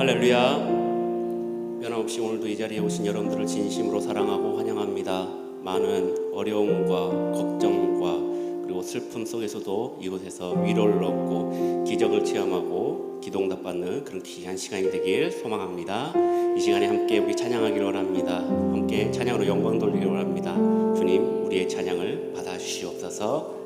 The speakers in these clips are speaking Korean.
할렐루야. 변함없이 오늘도 이 자리에 오신 여러분들을 진심으로 사랑하고 환영합니다. 많은 어려움과 걱정과 그리고 슬픔 속에서도 이곳에서 위로를 얻고 기적을 체험하고 기도응답받는 그런 귀한 시간이 되길 소망합니다. 이 시간에 함께 우리 찬양하기를 원합니다. 함께 찬양으로 영광 돌리기를 원합니다. 주님, 우리의 찬양을 받아주시옵소서.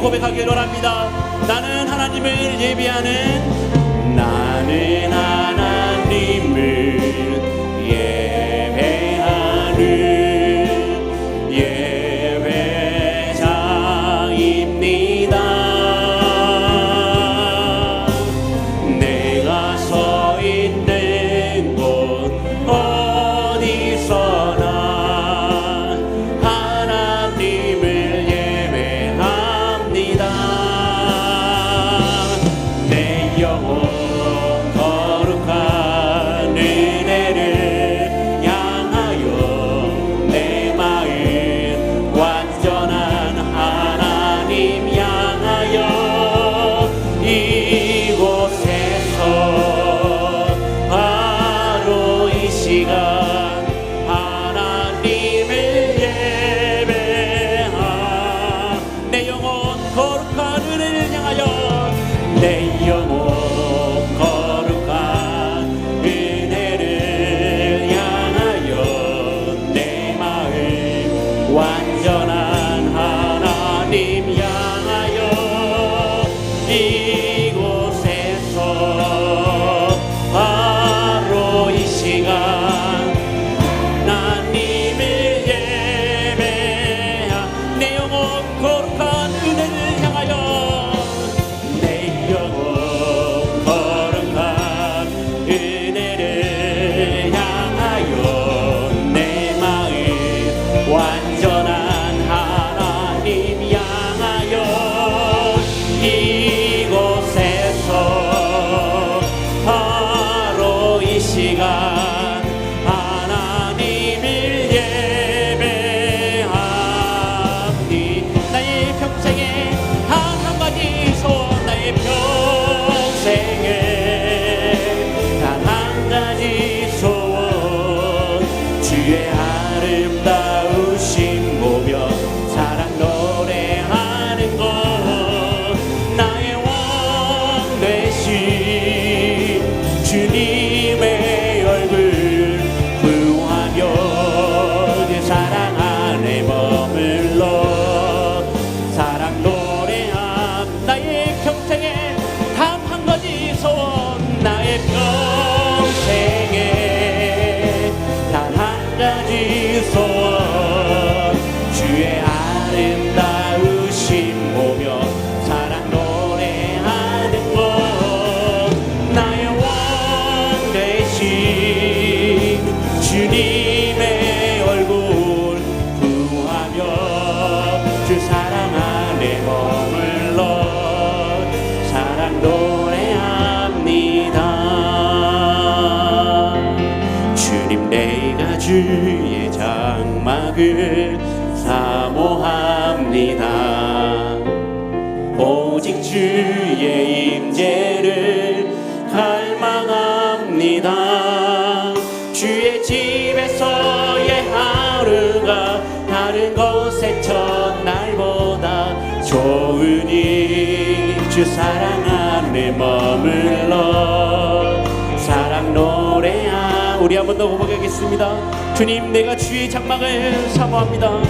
고백하기를 원합니다. 나는 하나님을 예배하는, 나는 하나님을 예배하는 예배자입니다. 내가 서 있는 곳 어디서나 하나님을 내 영혼 거룩한 은혜를 향하여 내 마음 완전한 하나님 향하여 이곳에서 바로 이 시간 하나님을 예배하 내 영혼 거룩한 은혜를 향하여 내 영혼 거룩한 은혜를 향하여 내 마음 완전한 하나님 향하여 이곳에서 바로 이 시간 하나님을 예배하 내 영혼 거룩한 은혜를 향하여 내 영혼 거룩한 은혜를 향하여 내 마음 완전한 하나님 향하여 이곳에서 바로 이 시간 하나님을 예배합니 나의 평생에 한 가지 소원 나의 평생에 단 한 가지 소원 주의 아름다우신 보며 사랑 노래하는 것 나의 왕 되신 주님 내가 주의 장막을 사모합니다. 오직 주의 임재를 갈망합니다. 주의 집에서의 하루가 다른 곳의 첫날보다 좋으니 주 사랑 안에 머물러 사랑 노래하. 우리 한 번 더 고백하겠습니다. 주님 내가 주의 장막을 사모합니다.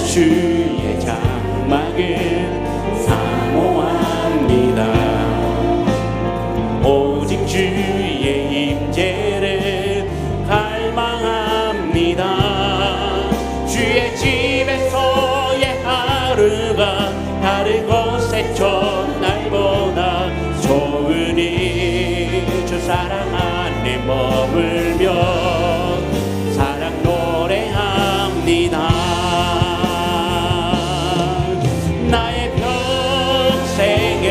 주의 장막을 사모합니다. 오직 주의 임재를 갈망합니다. 주의 집에서의 하루가 다른 곳의 첫날보다 좋으니 주 사랑 안에 머물며 사랑 노래합니다. 나의 평생에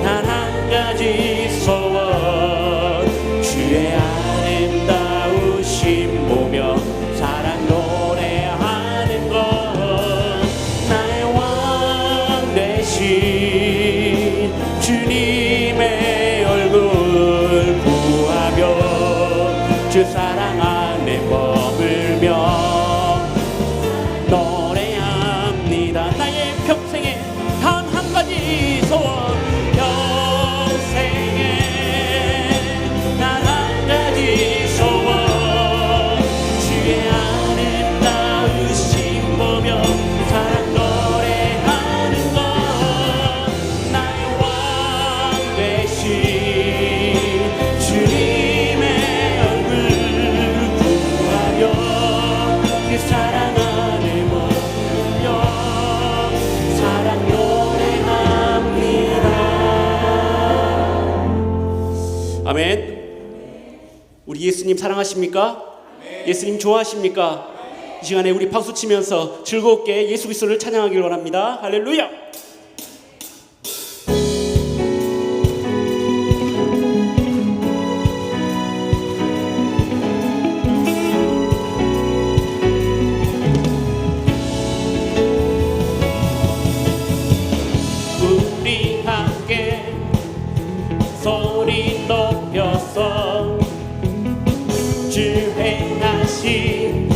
단 한 가지 소원 주의 아름다우심 보며 사랑 노래하는 것. 나의 왕 되신 주님의 얼굴 구하며 주 사랑 안에 머물며 노래합니다. 나의 평생에 단 한 가지 소원, 평생에 단 한 가지 소원 주의 아름다우심 보며 사랑 노래하는 것. 나의 왕 되신 주님의 얼굴 구하며 그 사랑 안에 머물며 사랑 노래합니다. 아멘. 우리 예수님 사랑하십니까? 예수님 좋아하십니까? 이 시간에 우리 박수 치면서 즐겁게 예수 그리스도를 찬양하길 원합니다. 할렐루야. 우리 함께 소리 높여서 주 행하신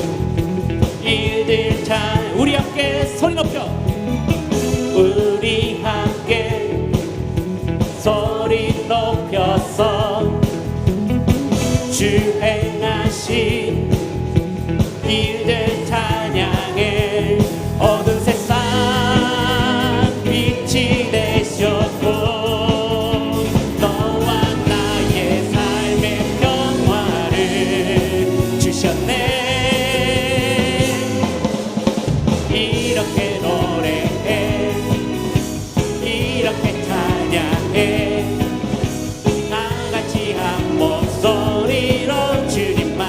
일들 잘. 우리 함께 소리 높여. 우리 함께 소리 높여서 주 행하신 일들 찬양해. 어두운 세상 빛이 되셨고 너와 나의 삶의 평화를 주셨네. 이렇게 노래해 이렇게 찬양해 다같이 한 목소리로 주님만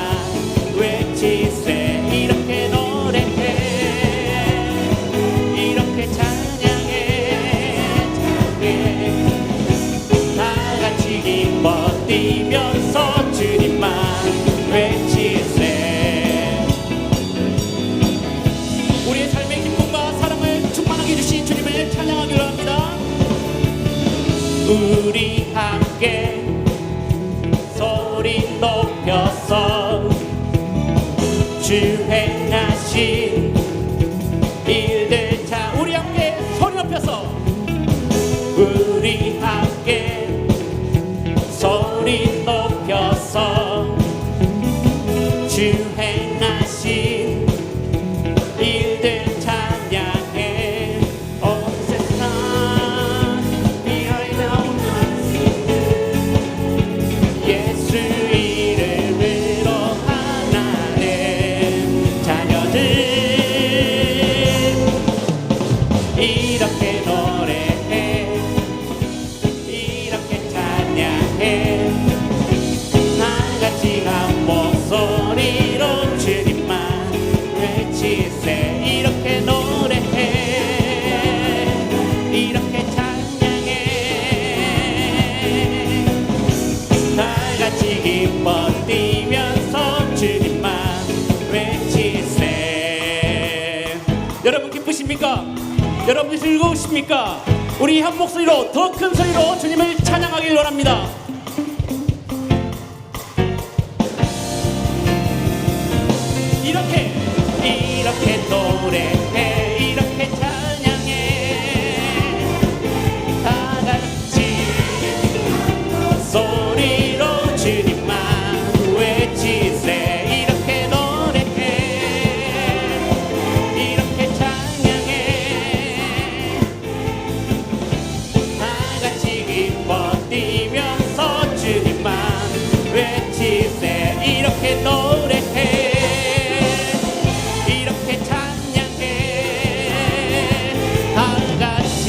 외치세. 이렇게 노래해 이렇게 찬양해 다같이 기뻐 뛰면서 주님만 외치세. 우리의 삶의 기쁨과 사랑을 충만하게 해주신 주님을 찬양하기로 합니다. 우리 함께 소리 높여서 주 행하신 일들 자. 우리 함께 소리 높여서 우리 함께 소리 높여서 주 행하신 일들 찬양해. 온 세상 비어있는 예수 이름으로 하나님 자녀들 좋으십니까? 우리 한 목소리로 더 큰 소리로 주님을 찬양하길 원합니다. 이렇게 노래해, 이렇게 찬양해, 다 같이 소리로 주님만 외치세. 이렇게 노래해, 이렇게 찬양해, 다 같이 기뻐 뛰면서 주님만 외치세. 이렇게 노래해, 이렇게 찬양해, 다 같이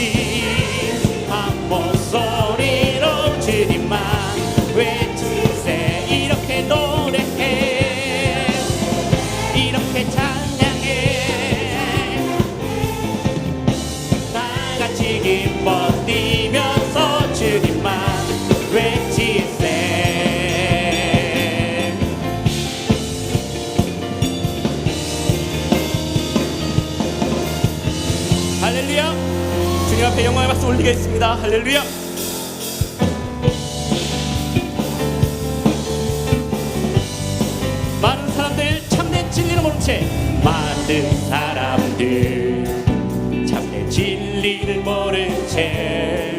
한 목소리로 주님만 외치세. 이렇게 노래해, 이렇게 찬양해, 다 같이 기뻐 뛰면서 주님만 외치세. 할렐루야. 주님 앞에 영광의 박수 올리겠습니다. 할렐루야. 많은 사람들 참된 진리를 모른 채, 많은 사람들 참된 진리를 모른 채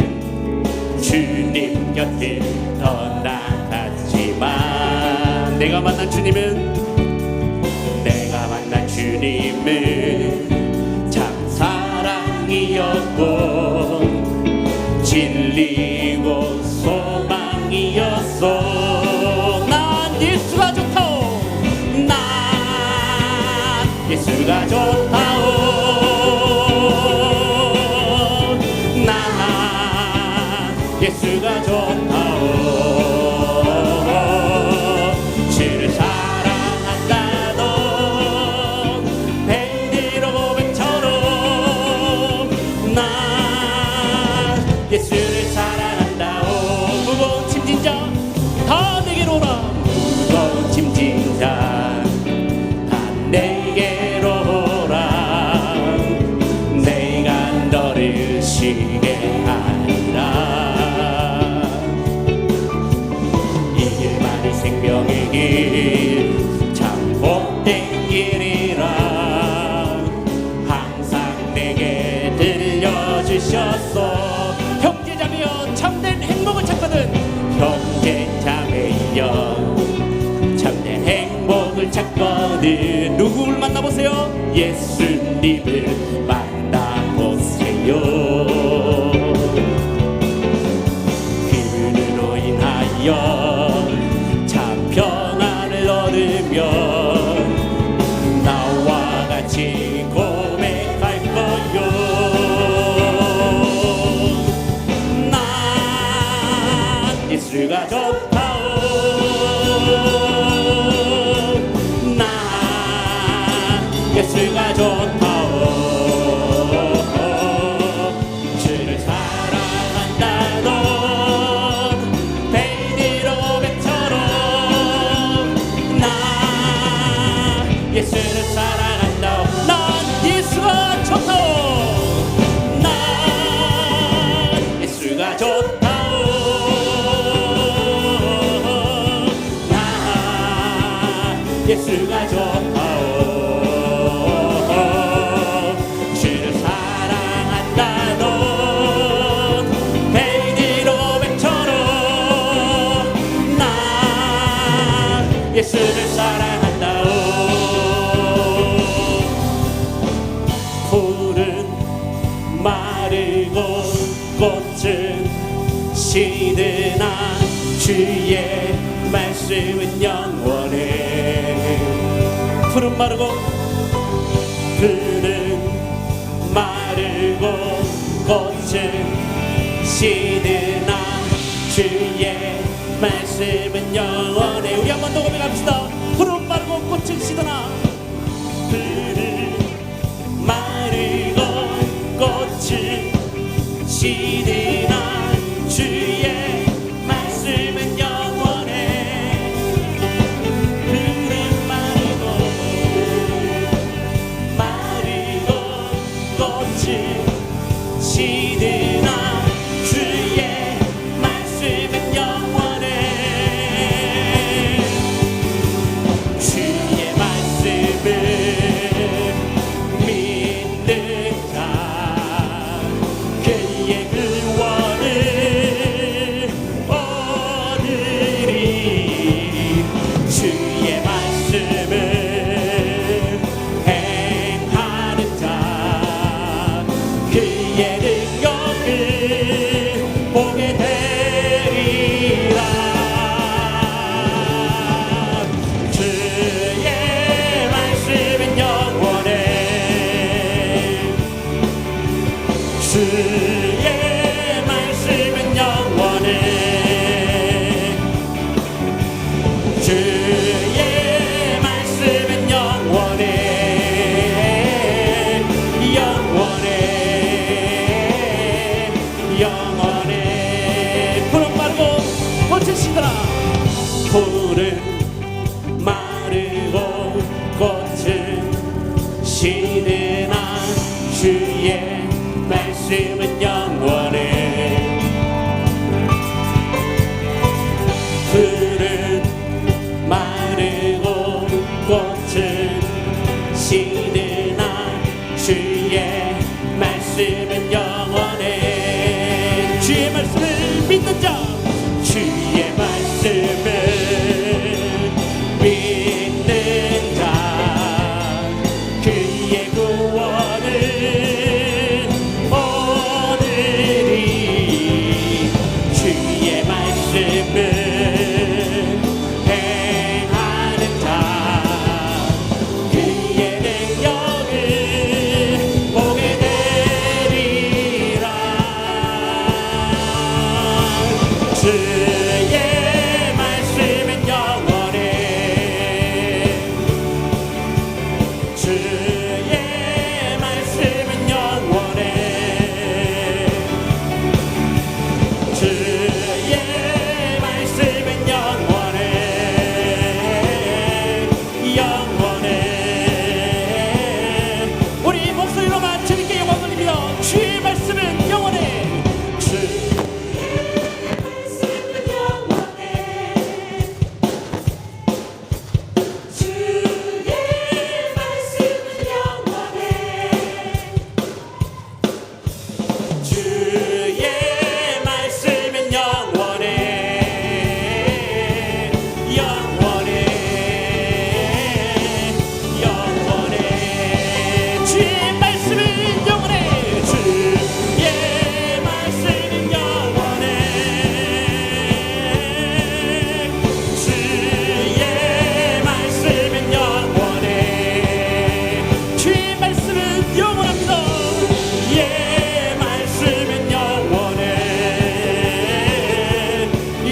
주님 곁을 떠나갔지만, 내가 만난 주님은 참 사랑이었고 진리고 소망이었어. 난 예수가 좋다오, 난 예수가 좋다오, 난 예수가 좋다오. 주를 사랑한다던 베드로 고백처럼 난 예수를 사랑한다오. 무거운 짐진 자 다 내게로 오라, 무거운 짐진 자 다 내게로 오라, 내가 너를 쉬게 하리라. 이 길만이 생명의 길, 참 복된 길이라 항상 내게 들려주셨어. 형제자매여 참된 행복을 찾거든, 형제자매여 참된 행복을 찾거든. 누구를 만나보세요? 예수님을 만나보세요. 그분으로 인하여 참 평안을 얻으며 나와 같이 고백할 거요. 난 예수가 좋다오, 난 예수가 좋다오. 주를 사랑한다던 베드로 고백처럼 난 예수를 사랑한다오. 난 예수가 좋다오, 난 예수가 좋다오, 난 예수가 좋다오. 주를 사랑한다던 베드로 고백처럼 난 예수를 사랑한다오. 풀은 마르고 꽃은 시드나 주의 말씀은 영원해. 풀은 마르고 꽃은 시드나 주의 말씀은 영원해. 우리 한 번 더 고백합시다. 풀은 마르고 꽃은 시드나, 풀은 마르고 꽃은 시드나 주의 말씀은 영원해. 풀은 마르고 꽃은 시드나 물은 마르고 꽃은 시드나 주의 말씀은 영원해. 풀은 마르고 꽃은 시드나 주의 말씀은 영원해. 주의 말씀을 믿는 자, 주의 말씀을 믿는 자, 그의 구원을 얻으리. 주의 말씀을 행하는 자, 그의 능력을 보게 되리라. 주의 말씀은 영원해. 주의 말씀은 영원해. 주의 말씀은 영원해. 영원해. 우리 목소리로만 주님께 영광 돌리며 주의 말씀은 영원해. 주의 말씀은 영원해. 영원해. 영원해. 주의 말씀은 영원해. 주의 말씀은 영원해. 주의 말씀은 영원해. 주의 말씀은 영원합니다. 예. 말씀은 영원해.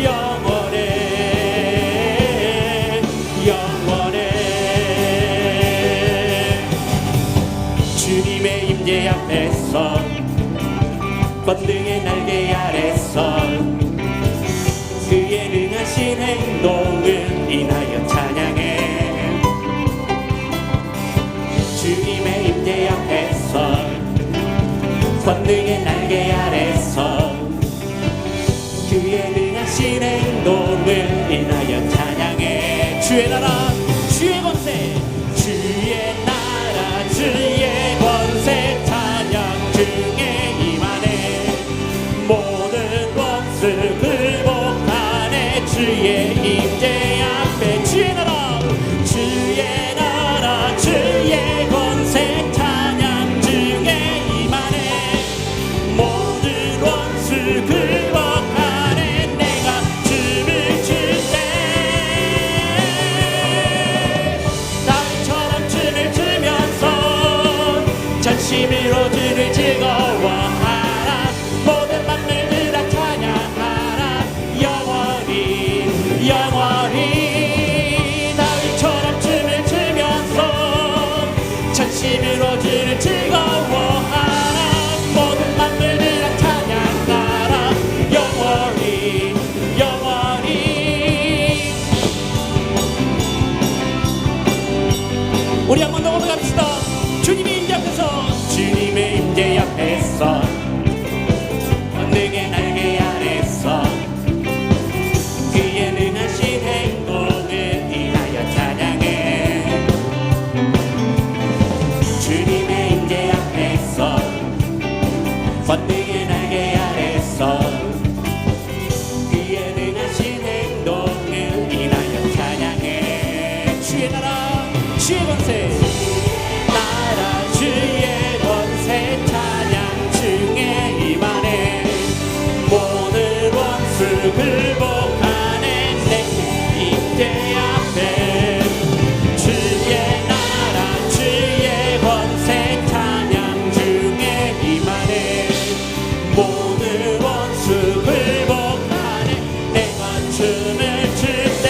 영원해. 영원해. 주님의 임재 앞에서 권능의 날개 아래서 그의 능하신 행동을 인하여 찬양해. 주님의 임재 앞에서 권능의 날개 아래서 그의 능하신 행동을 인하여 찬양해. 주의 나라 주의 권세, 주의 나라 주의 권세 찬양 중에 임하네. 모든 원수 굴복하네. 주의 임재 앞에 주의 나라 주의 권세 찬양 중에 임하네. 모든 원수 굴복하네. 내가 춤을 출 때 다윗처럼 춤을 추면서 전심으로 주를 즐거워하라. 모든 만물들아 찬양하라. 영원히 영원히 다윗처럼 춤을 추면서 전심으로 주를 즐거워하라. 모든 만물들아 찬양하라. 영원히 영원히. 우리 한번 더 고백합시다. 주님의 임재 앞에서 주님의 임재 앞에서 권능의 날개 아래서 그의 능하신 행동을 인하여 찬양해. 주님의 임재 앞에서 권능의 날개 아래서 그의 능하신 행동을 인하여 찬양해. 주의 나라 주의 권세, 나라 주의 권세 찬양 중에 임하네. 모든 원수 굴복하네. 내 임재 앞에 주의 나라 주의 권세 찬양 중에 임하네. 모든 원수 굴복하네. 내가 춤을 출 때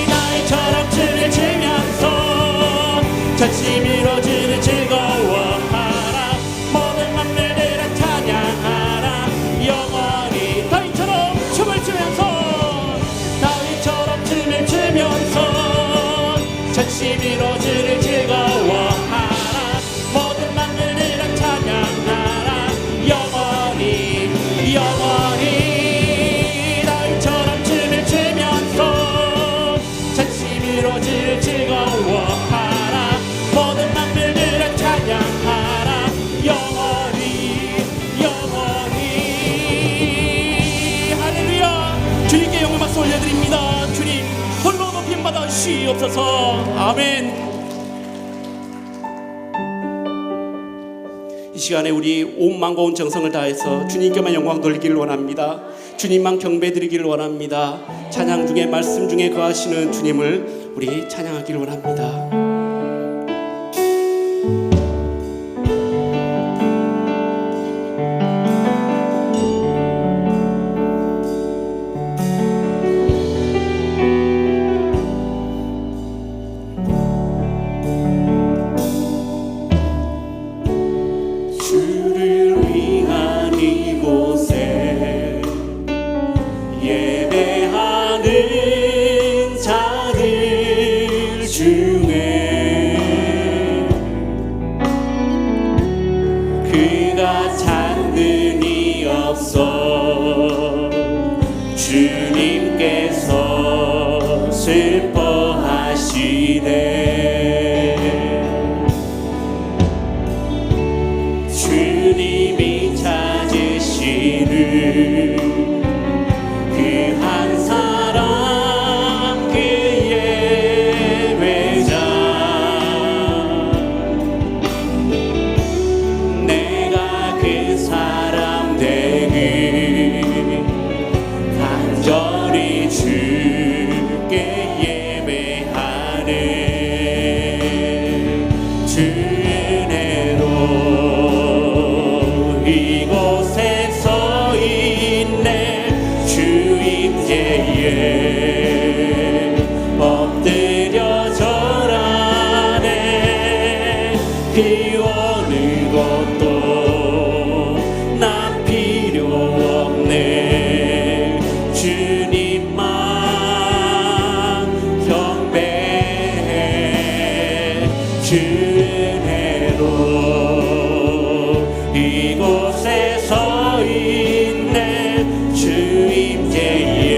나이처럼 춤을 추면서 전심 이루어지는 즐거워하라. 모든 만물들아 찬양하라. 영원히 다윗처럼 춤을 추면서 다윗처럼 춤을 추면서 전심 이루어지는 즐거워하라. 모든 만물들아 찬양하라. 영원히 영원히 다윗처럼 춤을 추면서 전심 이루어지는 즐거워하라. 모든 만물들아 찬양하라. 영원히 영원히 할렐루야. 주님께 영광 박수 올려드립니다. 주님 홀로 높임 받아 주시옵소서. 아멘. 이 시간에 우리 온 마음과 온 정성을 다해서 주님께만 영광 돌리기를 원합니다. 주님만 경배드리기를 원합니다. 찬양 중에 말씀 중에 거하시는 주님을 우리 찬양하기를 원합니다. 주를 위한 이곳에 예배하는 자들 중에 그가 찾는이 없어 주님께서 슬퍼하시네. 주님이 찾으시는 그 한 사람 그 예배자 내가 그 사람 되기 간절히 주께 예배하네. 주 은혜로 이곳에 서 있네. 주 임재에 엎드려 절하네. 그 어느 것도 난 필요 없네. 주님만 경배해. 주 은혜로 이곳에 서 있네. 주 임재에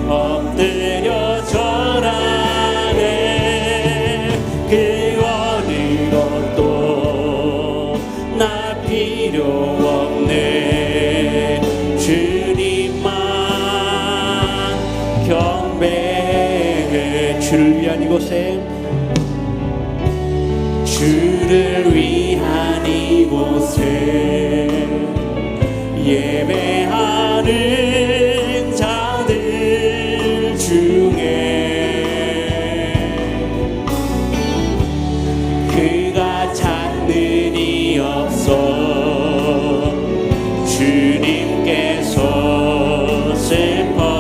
엎드려 절하네. 그 어느 것도 나 필요 없네. 주님만 경배해. 주를 위한 이곳에 주를 위한 이곳에 예배하는 자들 중에 그가 찾는이 없어 주님께서 슬퍼하시네.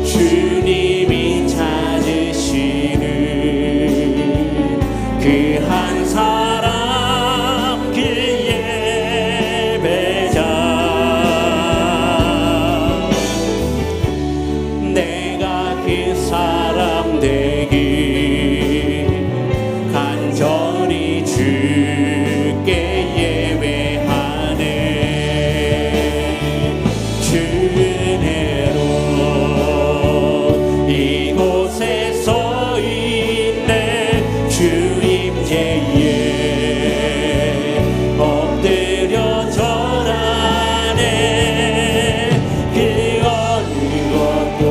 주님이 찾으시는 그 한 사람 그 예배자 내가 그 사람 되기 간절히 주께 예배하네. 주 은혜로 이곳에 서 있네. 주 임재에 엎드려 절하네. 그 어느 것도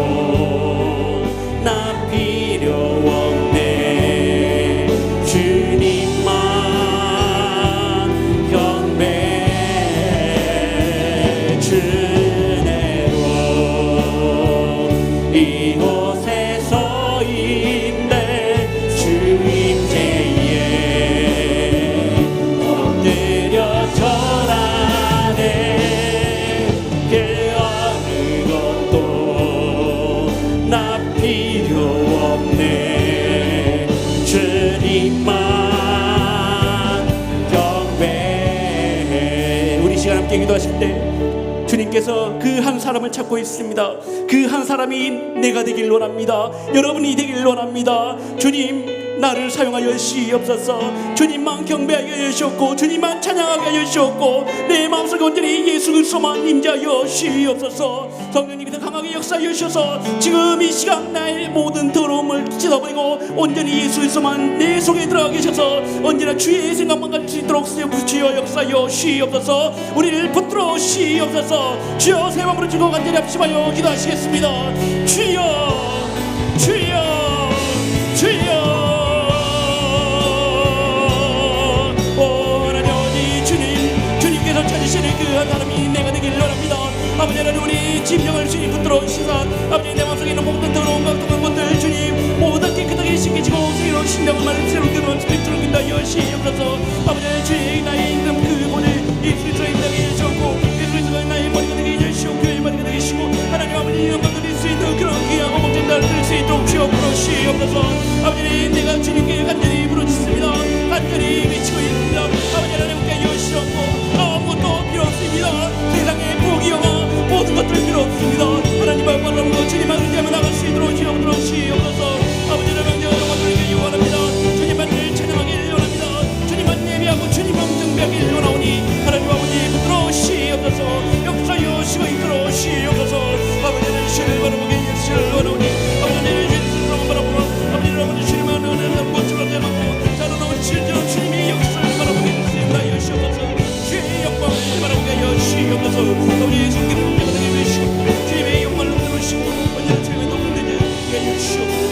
난 필요 없네. 주님만 경배해. 주 은혜로 이곳에 서 있네. 주 임재에 엎드려 절하네. 시간 함께 기도하실 때 주님께서 그 한 사람을 찾고 있습니다. 그 한 사람이 내가 되길 원합니다. 여러분이 되길 원합니다. 주님, 나를 사용하여 주시옵소서. 주님만 경배하여 주시옵고 주님만 찬양하게 하여 주시옵고 내 마음속에 온전히 예수 그리스도만 임재하여 주시옵소서. 성령님께서 강하게 역사하여 주셔서 지금 이 시간 나의 모든 더러움을 찢어버리고 온전히 예수 그리스도만 내 속에 들어가게 하셔서 언제나 주의 생각만 가질 수 있도록 주여 역사하여 주시옵소서. 우리를 붙들어 주시옵소서. 주여 새 마음으로 주고 간절히 합심하여 기도하시겠습니다. 주여 주여 주여. 찾으시는 그 한 사람이 내가 되길 원합니다. 아버지 하나님, 우리 심령을 주님 붙들어 주시사 아버지 내 마음속에 있는 모든 더러운 각도한 것들 주님 모두 깨끗하게 씻기시고 새로운 심령을 말을 새로운 그런 스피릿을 균다 여시옵소서. 아버지 주의 나의 있는 그 본을 예수 그리스도의 땅에 주셨고 예수 그리스도가 나의 머리가 되게 해주시고 교회의 머리가 되게 해주시고 하나님 아버지 영광 드릴 수 있는 그런 귀하고 복된 날을 드릴 수 있도록 주여 부르시옵소서. 아버지 내가 주님께 간절히 부르짖습니다. 간절히 외치고 있습니다. 아버지 하나님께 여시옵고 아무것도 필요 없습니다. 세상의 복이 영화 모든 것들 필요 없습니다. 하나님과 바라보고 주님만 의지하며 나갈 수 있도록 주여 부르시옵소서. 아버지를 영광드리기 원합니다. 주님만을 찬양하길 원합니다. 주님만 예배하고 주님만 경배하길 원하오니 하나님 아버지 붙들어 주시옵소서. 역사여 시고 이끌어 주시옵소서. 아버지는 주를 바라보게 예수를 원하오니 아버지는 주를 바라보고 아버지는 아버지 주님만 은혜를 멋지게 대하고 자로나온 진정 주님이 역사를 바라보게 해주시옵소서. 여시옵소서. 주의 영광을 바라보게 하여 주시옵소서. 아버지의 성기를 내가 되게 해주시고 주님의 영광을 들으시고 언제나 주님의 높은 데에 하여 주시옵소서.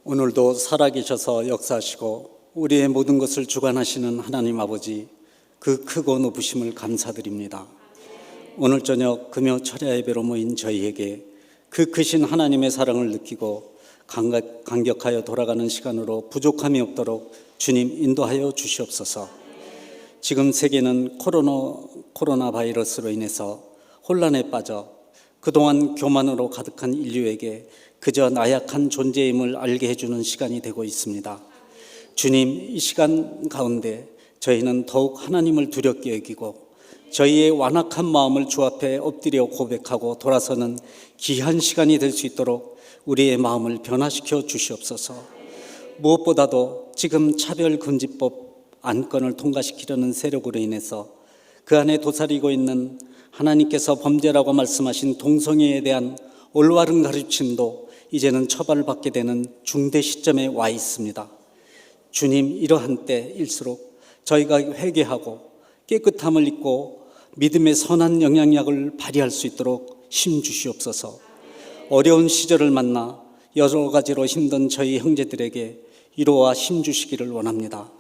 오늘도 살아계셔서 역사하시고 우리의 모든 것을 주관하시는 하나님 아버지, 그 크고 높으심을 감사드립니다. 오늘 저녁 금요 철야 예배로 모인 저희에게 그 크신 하나님의 사랑을 느끼고 감격하여 돌아가는 시간으로 부족함이 없도록 주님 인도하여 주시옵소서. 지금 세계는 코로나 바이러스로 인해서 혼란에 빠져 그동안 교만으로 가득한 인류에게 그저 나약한 존재임을 알게 해주는 시간이 되고 있습니다. 주님, 이 시간 가운데 저희는 더욱 하나님을 두렵게 여기고 저희의 완악한 마음을 주 앞에 엎드려 고백하고 돌아서는 귀한 시간이 될 수 있도록 우리의 마음을 변화시켜 주시옵소서. 무엇보다도 지금 차별금지법 안건을 통과시키려는 세력으로 인해서 그 안에 도사리고 있는 하나님께서 범죄라고 말씀하신 동성애에 대한 올바른 가르침도 이제는 처벌받게 되는 중대 시점에 와 있습니다. 주님, 이러한 때일수록 저희가 회개하고 깨끗함을 입고 믿음의 선한 영향력을 발휘할 수 있도록 힘 주시옵소서. 어려운 시절을 만나 여러 가지로 힘든 저희 형제들에게 위로와 힘 주시기를 원합니다.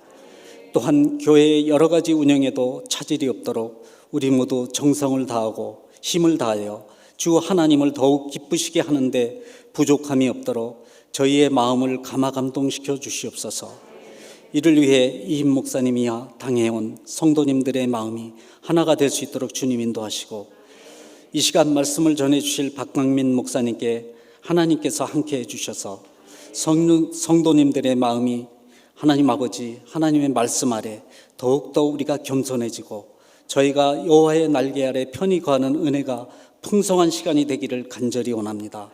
또한 교회의 여러 가지 운영에도 차질이 없도록 우리 모두 정성을 다하고 힘을 다하여 주 하나님을 더욱 기쁘시게 하는데 부족함이 없도록 저희의 마음을 감화감동시켜 주시옵소서. 이를 위해 이임 목사님이야 당해온 성도님들의 마음이 하나가 될 수 있도록 주님 인도하시고, 이 시간 말씀을 전해주실 박광민 목사님께 하나님께서 함께해 주셔서 성도님들의 마음이 하나님 아버지 하나님의 말씀 아래 더욱더 우리가 겸손해지고 저희가 여호와의 날개 아래 편히 거하는 은혜가 풍성한 시간이 되기를 간절히 원합니다.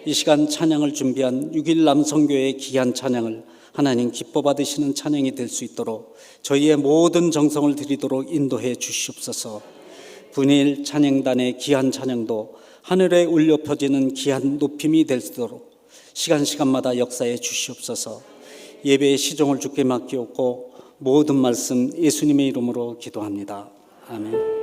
이 시간 찬양을 준비한 6일 남성교회의 귀한 찬양을 하나님 기뻐 받으시는 찬양이 될 수 있도록 저희의 모든 정성을 드리도록 인도해 주시옵소서. 분일 찬양단의 귀한 찬양도 하늘에 울려 펴지는 귀한 높임이 될 수 있도록 시간마다 역사해 주시옵소서. 예배의 시종을 주께 맡기옵고 모든 말씀 예수님의 이름으로 기도합니다. 아멘.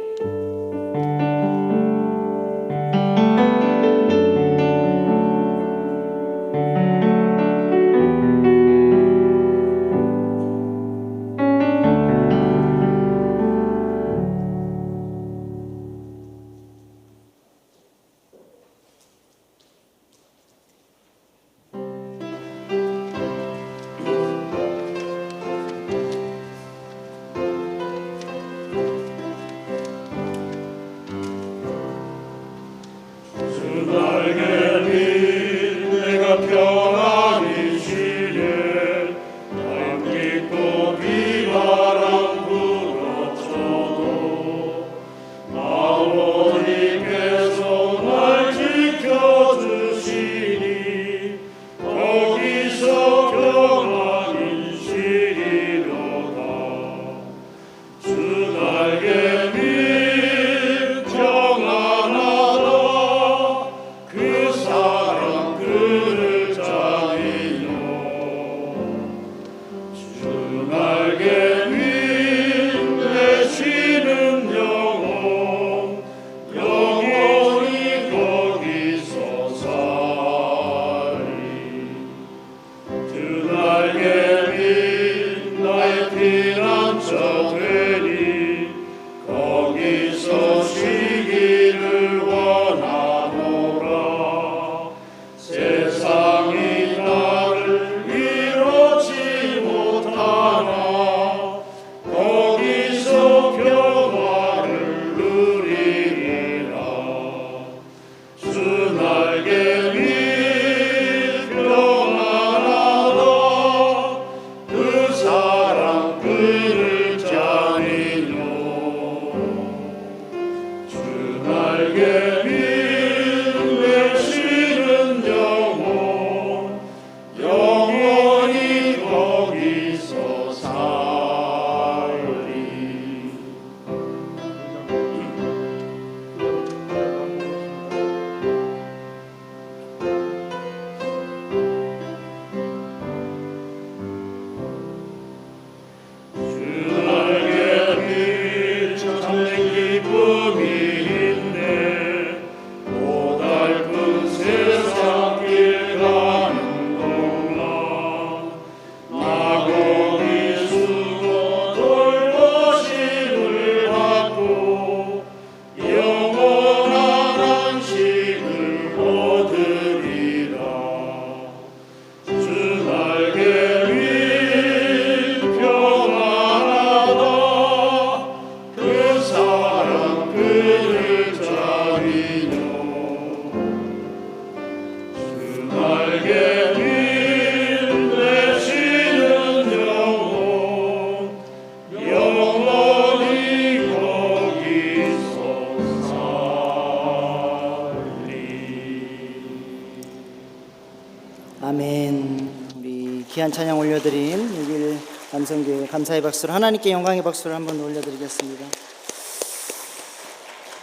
아멘. 우리 귀한 찬양 올려드린 6일 남성교회 감사의 박수로 하나님께 영광의 박수를 한번 올려드리겠습니다.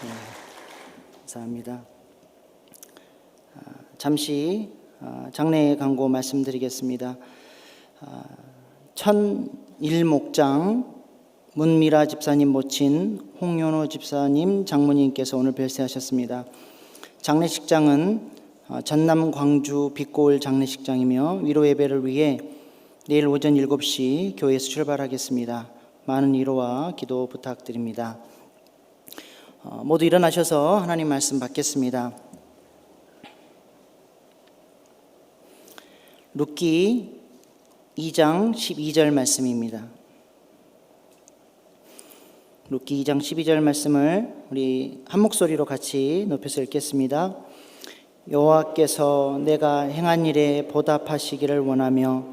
네, 감사합니다. 잠시 장례 광고 말씀드리겠습니다. 천일목장 문미라 집사님 모친 홍연호 집사님 장모님께서 오늘 별세하셨습니다. 장례식장은 전남 광주 빛고을 장례식장이며 위로 예배를 위해 내일 오전 7시 교회에서 출발하겠습니다. 많은 위로와 기도 부탁드립니다. 모두 일어나셔서 하나님 말씀 받겠습니다. 룻기 2장 12절 말씀입니다. 룻기 2장 12절 말씀을 우리 한 목소리로 같이 높여서 읽겠습니다. 여호와께서 내가 행한 일에 보답하시기를 원하며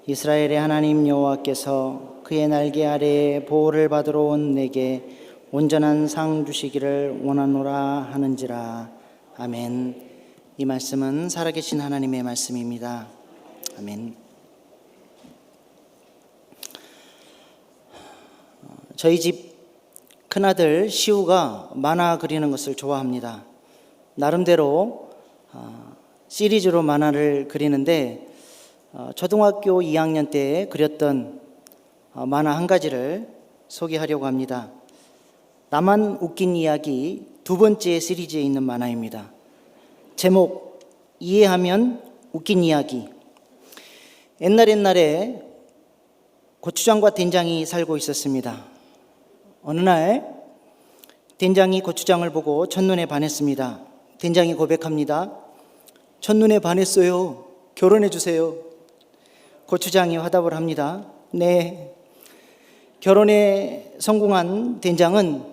이스라엘의 하나님 여호와께서 그의 날개 아래에 보호를 받으러 온 내게 온전한 상 주시기를 원하노라 하는지라. 아멘. 이 말씀은 살아계신 하나님의 말씀입니다. 아멘. 저희 집 큰아들 시우가 만화 그리는 것을 좋아합니다. 나름대로 시리즈로 만화를 그리는데 초등학교 2학년 때 그렸던 만화 한 가지를 소개하려고 합니다. 나만 웃긴 이야기 두 번째 시리즈에 있는 만화입니다. 제목 이해하면 웃긴 이야기. 옛날에 고추장과 된장이 살고 있었습니다. 어느 날 된장이 고추장을 보고 첫눈에 반했습니다. 된장이 고백합니다. 첫눈에 반했어요. 결혼해 주세요. 고추장이 화답을 합니다. 네. 결혼에 성공한 된장은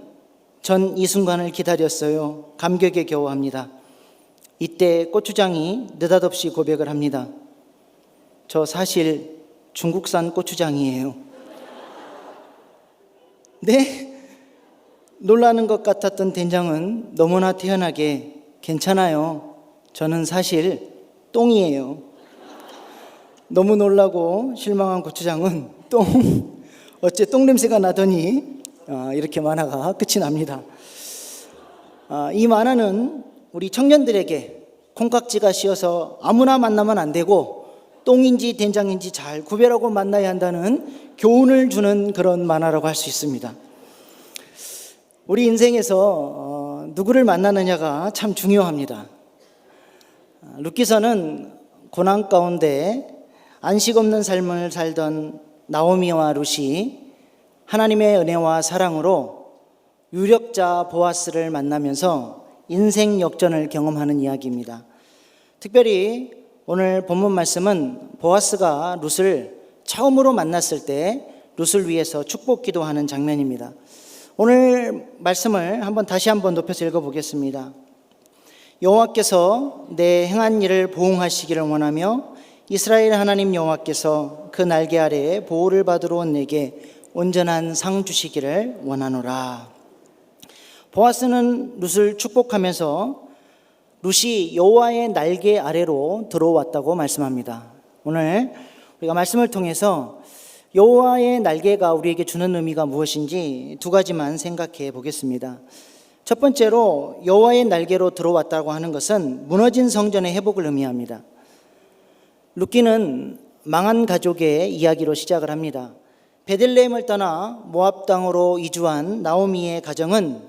전 이 순간을 기다렸어요. 감격에 겨워합니다. 이때 고추장이 느닷없이 고백을 합니다. 저 사실 중국산 고추장이에요. 네? 놀라는 것 같았던 된장은 너무나 태연하게 괜찮아요. 저는 사실 똥이에요. 너무 놀라고 실망한 고추장은 어째 똥 냄새가 나더니 이렇게 만화가 끝이 납니다. 이 만화는 우리 청년들에게 콩깍지가 씌어서 아무나 만나면 안 되고 똥인지 된장인지 잘 구별하고 만나야 한다는 교훈을 주는 그런 만화라고 할 수 있습니다. 우리 인생에서 누구를 만나느냐가 참 중요합니다. 룻기서는 고난 가운데 안식 없는 삶을 살던 나오미와 룻이 하나님의 은혜와 사랑으로 유력자 보아스를 만나면서 인생 역전을 경험하는 이야기입니다. 특별히 오늘 본문 말씀은 보아스가 룻을 처음으로 만났을 때 룻을 위해서 축복 기도하는 장면입니다. 오늘 말씀을 다시 한번 높여서 읽어보겠습니다. 여호와께서 내 행한 일을 보응하시기를 원하며 이스라엘 하나님 여호와께서 그 날개 아래에 보호를 받으러 온 내게 온전한 상 주시기를 원하노라. 보아스는 룻을 축복하면서 룻이 여호와의 날개 아래로 들어왔다고 말씀합니다. 오늘 우리가 말씀을 통해서 여호와의 날개가 우리에게 주는 의미가 무엇인지 두 가지만 생각해 보겠습니다. 첫 번째로 여호와의 날개로 들어왔다고 하는 것은 무너진 성전의 회복을 의미합니다. 룻기는 망한 가족의 이야기로 시작을 합니다. 베들레헴을 떠나 모압 땅으로 이주한 나오미의 가정은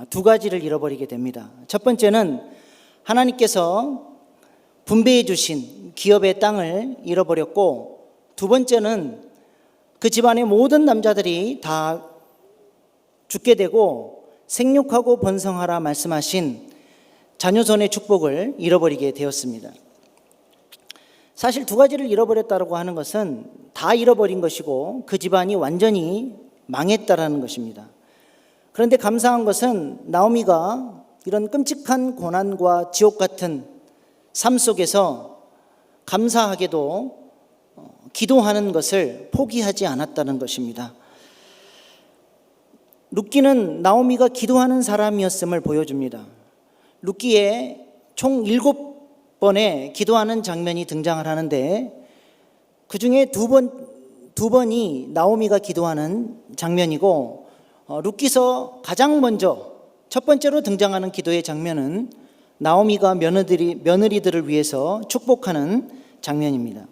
두 가지를 잃어버리게 됩니다. 첫 번째는 하나님께서 분배해 주신 기업의 땅을 잃어버렸고, 두 번째는 그 집안의 모든 남자들이 다 죽게 되고 생육하고 번성하라 말씀하신 자녀손의 축복을 잃어버리게 되었습니다. 사실 두 가지를 잃어버렸다고 하는 것은 다 잃어버린 것이고 그 집안이 완전히 망했다라는 것입니다. 그런데 감사한 것은 나오미가 이런 끔찍한 고난과 지옥 같은 삶 속에서 감사하게도 기도하는 것을 포기하지 않았다는 것입니다. 룻기는 나오미가 기도하는 사람이었음을 보여줍니다. 룻기에 총 번에 기도하는 장면이 등장을 하는데 그 중에 두 번이 나오미가 기도하는 장면이고 룻기서 가장 먼저 첫 번째로 등장하는 기도의 장면은 나오미가 며느리들을 위해서 축복하는 장면입니다.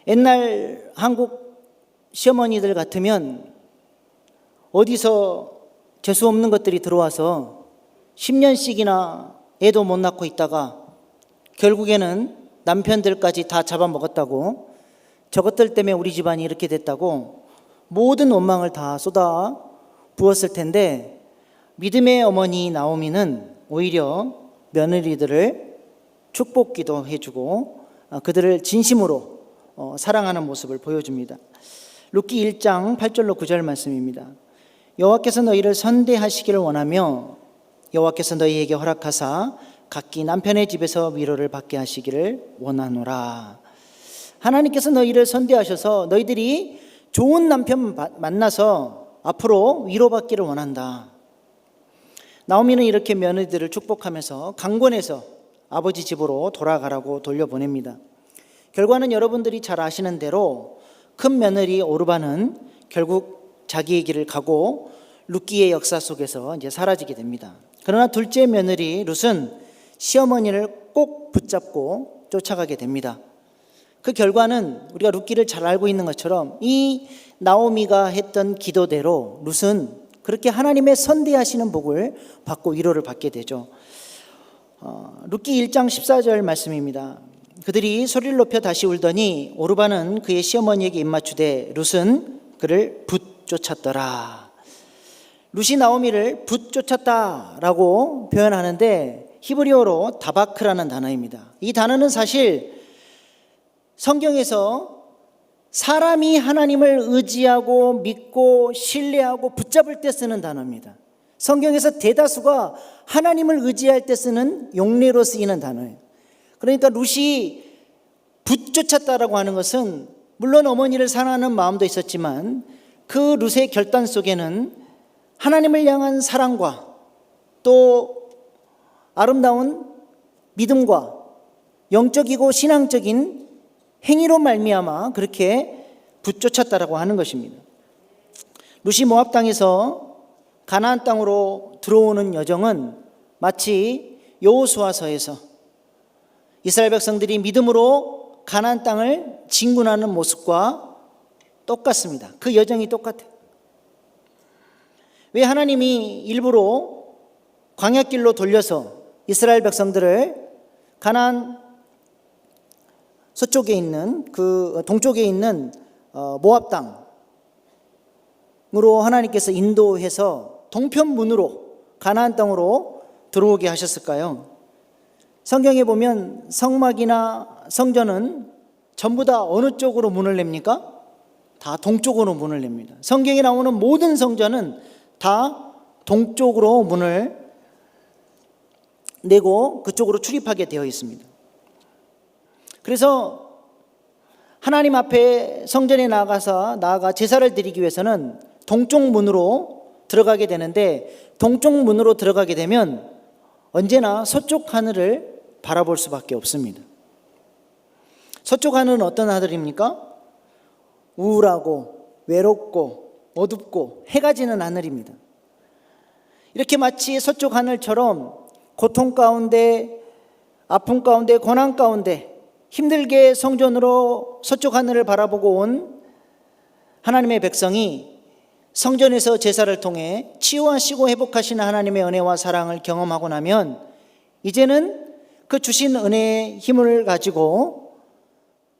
옛날 한국 시어머니들 같으면 어디서 재수 없는 것들이 들어와서 10년씩이나 애도 못 낳고 있다가 결국에는 남편들까지 다 잡아먹었다고, 저것들 때문에 우리 집안이 이렇게 됐다고 모든 원망을 다 쏟아 부었을 텐데, 믿음의 어머니 나오미는 오히려 며느리들을 축복기도 해주고 그들을 진심으로 사랑하는 모습을 보여줍니다. 룻기 1장 8절로 9절 말씀입니다. 여호와께서 너희를 선대하시기를 원하며 여호와께서 너희에게 허락하사 각기 남편의 집에서 위로를 받게 하시기를 원하노라. 하나님께서 너희를 선대하셔서 너희들이 좋은 남편 만나서 앞으로 위로받기를 원한다. 나오미는 이렇게 며느리들을 축복하면서 강권해서 아버지 집으로 돌아가라고 돌려보냅니다. 결과는 여러분들이 잘 아시는 대로 큰 며느리 오르바는 결국 자기의 길을 가고 룻기의 역사 속에서 이제 사라지게 됩니다. 그러나 둘째 며느리 룻은 시어머니를 꼭 붙잡고 쫓아가게 됩니다. 그 결과는 우리가 룻기를 잘 알고 있는 것처럼 이 나오미가 했던 기도대로 룻은 그렇게 하나님의 선대하시는 복을 받고 위로를 받게 되죠. 룻기 1장 14절 말씀입니다. 그들이 소리를 높여 다시 울더니 오르바는 그의 시어머니에게 입맞추되 룻은 그를 붙쫓았더라. 룻이 나오미를 붙쫓았다라고 표현하는데 히브리어로 다바크라는 단어입니다. 이 단어는 사실 성경에서 사람이 하나님을 의지하고 믿고 신뢰하고 붙잡을 때 쓰는 단어입니다. 성경에서 대다수가 하나님을 의지할 때 쓰는 용례로 쓰이는 단어예요. 그러니까 룻이 붙쫓았다라고 하는 것은 물론 어머니를 사랑하는 마음도 있었지만 그 룻의 결단 속에는 하나님을 향한 사랑과 또 아름다운 믿음과 영적이고 신앙적인 행위로 말미암아 그렇게 붙쫓았다라고 하는 것입니다. 룻이 모압 땅에서 가나안 땅으로 들어오는 여정은 마치 여호수아서에서 이스라엘 백성들이 믿음으로 가나안 땅을 진군하는 모습과 똑같습니다. 그 여정이 똑같아요. 왜 하나님이 일부러 광야길로 돌려서 이스라엘 백성들을 가나안 서쪽에 있는 그 동쪽에 있는 모압 땅으로 하나님께서 인도해서 동편문으로 가나안 땅으로 들어오게 하셨을까요? 성경에 보면 성막이나 성전은 전부 다 어느 쪽으로 문을 냅니까? 다 동쪽으로 문을 냅니다. 성경에 나오는 모든 성전은 다 동쪽으로 문을 내고 그쪽으로 출입하게 되어 있습니다. 그래서 하나님 앞에 성전에 나아가 제사를 드리기 위해서는 동쪽 문으로 들어가게 되는데, 동쪽 문으로 들어가게 되면 언제나 서쪽 하늘을 바라볼 수밖에 없습니다. 서쪽 하늘은 어떤 하늘입니까? 우울하고 외롭고 어둡고 해가 지는 하늘입니다. 이렇게 마치 서쪽 하늘처럼 고통 가운데, 아픔 가운데, 고난 가운데 힘들게 성전으로 서쪽 하늘을 바라보고 온 하나님의 백성이 성전에서 제사를 통해 치유하시고 회복하시는 하나님의 은혜와 사랑을 경험하고 나면 이제는 그 주신 은혜의 힘을 가지고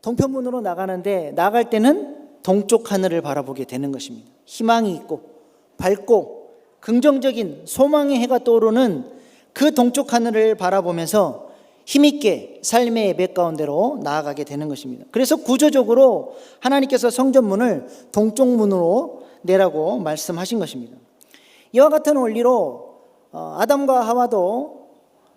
동편문으로 나가는데, 나갈 때는 동쪽 하늘을 바라보게 되는 것입니다. 희망이 있고 밝고 긍정적인 소망의 해가 떠오르는 그 동쪽 하늘을 바라보면서 힘있게 삶의 예배 가운데로 나아가게 되는 것입니다. 그래서 구조적으로 하나님께서 성전문을 동쪽 문으로 내라고 말씀하신 것입니다. 이와 같은 원리로 아담과 하와도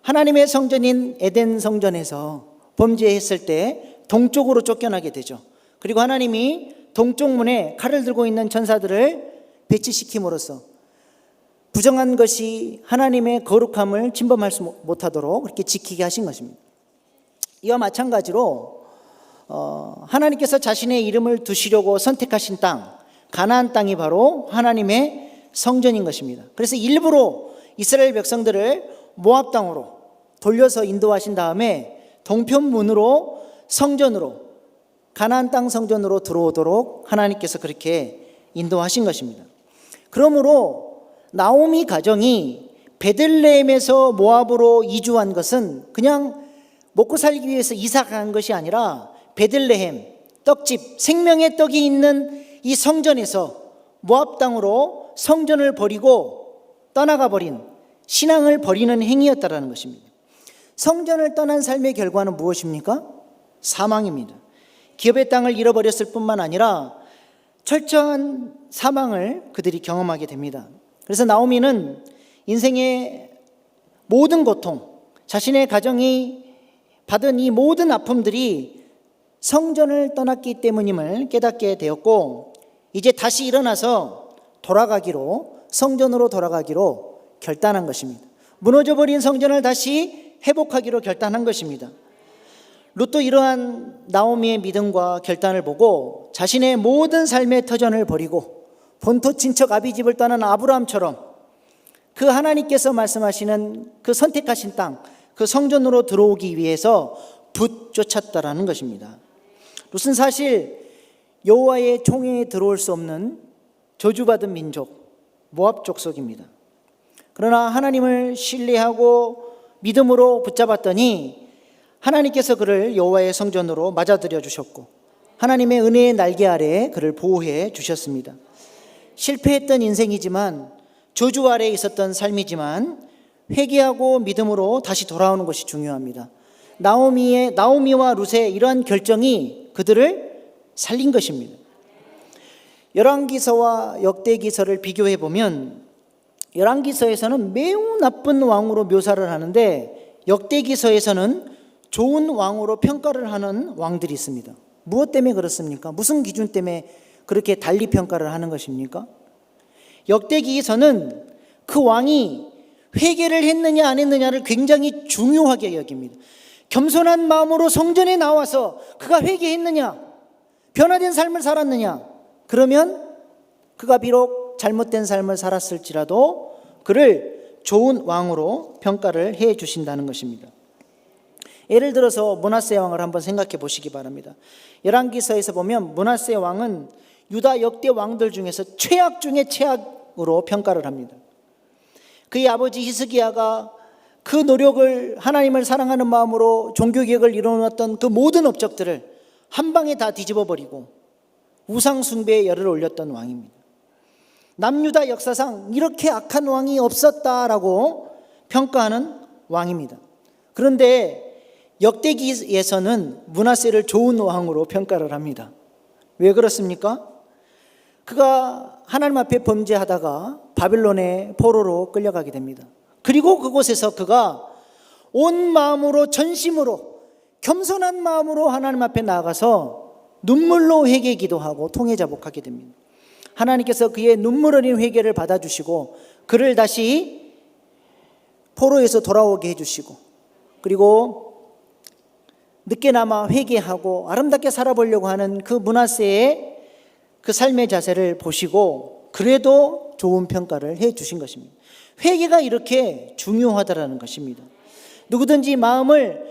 하나님의 성전인 에덴 성전에서 범죄했을 때 동쪽으로 쫓겨나게 되죠. 그리고 하나님이 동쪽 문에 칼을 들고 있는 천사들을 배치시킴으로써 부정한 것이 하나님의 거룩함을 침범할 수 못하도록 그렇게 지키게 하신 것입니다. 이와 마찬가지로 하나님께서 자신의 이름을 두시려고 선택하신 땅, 가나안 땅이 바로 하나님의 성전인 것입니다. 그래서 일부러 이스라엘 백성들을 모압 땅으로 돌려서 인도하신 다음에 동편문으로 성전으로, 가나안 땅 성전으로 들어오도록 하나님께서 그렇게 인도하신 것입니다. 그러므로 나오미 가정이 베들레헴에서 모압으로 이주한 것은 그냥 먹고 살기 위해서 이사 간 것이 아니라 베들레헴, 떡집, 생명의 떡이 있는 이 성전에서 모압 땅으로 성전을 버리고 떠나가 버린, 신앙을 버리는 행위였다라는 것입니다. 성전을 떠난 삶의 결과는 무엇입니까? 사망입니다. 기업의 땅을 잃어버렸을 뿐만 아니라 철저한 사망을 그들이 경험하게 됩니다. 그래서 나오미는 인생의 모든 고통, 자신의 가정이 받은 이 모든 아픔들이 성전을 떠났기 때문임을 깨닫게 되었고, 이제 다시 일어나서 돌아가기로, 성전으로 돌아가기로 결단한 것입니다. 무너져버린 성전을 다시 회복하기로 결단한 것입니다. 룻도 이러한 나오미의 믿음과 결단을 보고 자신의 모든 삶의 터전을 버리고 본토 친척 아비집을 떠난 아브라함처럼 그 하나님께서 말씀하시는 그 선택하신 땅, 그 성전으로 들어오기 위해서 붙쫓았다라는 것입니다. 룻은 사실 여호와의 총회에 들어올 수 없는 저주받은 민족, 모압 족속입니다. 그러나 하나님을 신뢰하고 믿음으로 붙잡았더니 하나님께서 그를 여호와의 성전으로 맞아들여 주셨고 하나님의 은혜의 날개 아래에 그를 보호해 주셨습니다. 실패했던 인생이지만, 저주 아래에 있었던 삶이지만 회개하고 믿음으로 다시 돌아오는 것이 중요합니다. 나오미와 룻의 이러한 결정이 그들을 살린 것입니다. 열왕기서와 역대기서를 비교해 보면 열왕기서에서는 매우 나쁜 왕으로 묘사를 하는데 역대기서에서는 좋은 왕으로 평가를 하는 왕들이 있습니다. 무엇 때문에 그렇습니까? 무슨 기준 때문에 그렇게 달리 평가를 하는 것입니까? 역대기서는 그 왕이 회개를 했느냐 안 했느냐를 굉장히 중요하게 여깁니다. 겸손한 마음으로 성전에 나와서 그가 회개했느냐, 변화된 삶을 살았느냐, 그러면 그가 비록 잘못된 삶을 살았을지라도 그를 좋은 왕으로 평가를 해 주신다는 것입니다. 예를 들어서 므낫세 왕을 한번 생각해 보시기 바랍니다. 열왕기서에서 보면 므낫세 왕은 유다 역대 왕들 중에서 최악 중에 최악으로 평가를 합니다. 그의 아버지 히스기야가 그 노력을, 하나님을 사랑하는 마음으로 종교개혁을 이뤄놓았던 그 모든 업적들을 한 방에 다 뒤집어버리고 우상 숭배에 열을 올렸던 왕입니다. 남유다 역사상 이렇게 악한 왕이 없었다라고 평가하는 왕입니다. 그런데 역대기에서는 므낫세를 좋은 왕으로 평가를 합니다. 왜 그렇습니까? 그가 하나님 앞에 범죄하다가 바벨론의 포로로 끌려가게 됩니다. 그리고 그곳에서 그가 온 마음으로, 전심으로, 겸손한 마음으로 하나님 앞에 나아가서 눈물로 회개 기도하고 통회자복하게 됩니다. 하나님께서 그의 눈물 어린 회개를 받아주시고 그를 다시 포로에서 돌아오게 해주시고, 그리고 늦게나마 회개하고 아름답게 살아보려고 하는 그 므낫세의 그 삶의 자세를 보시고 그래도 좋은 평가를 해 주신 것입니다. 회개가 이렇게 중요하다라는 것입니다. 누구든지 마음을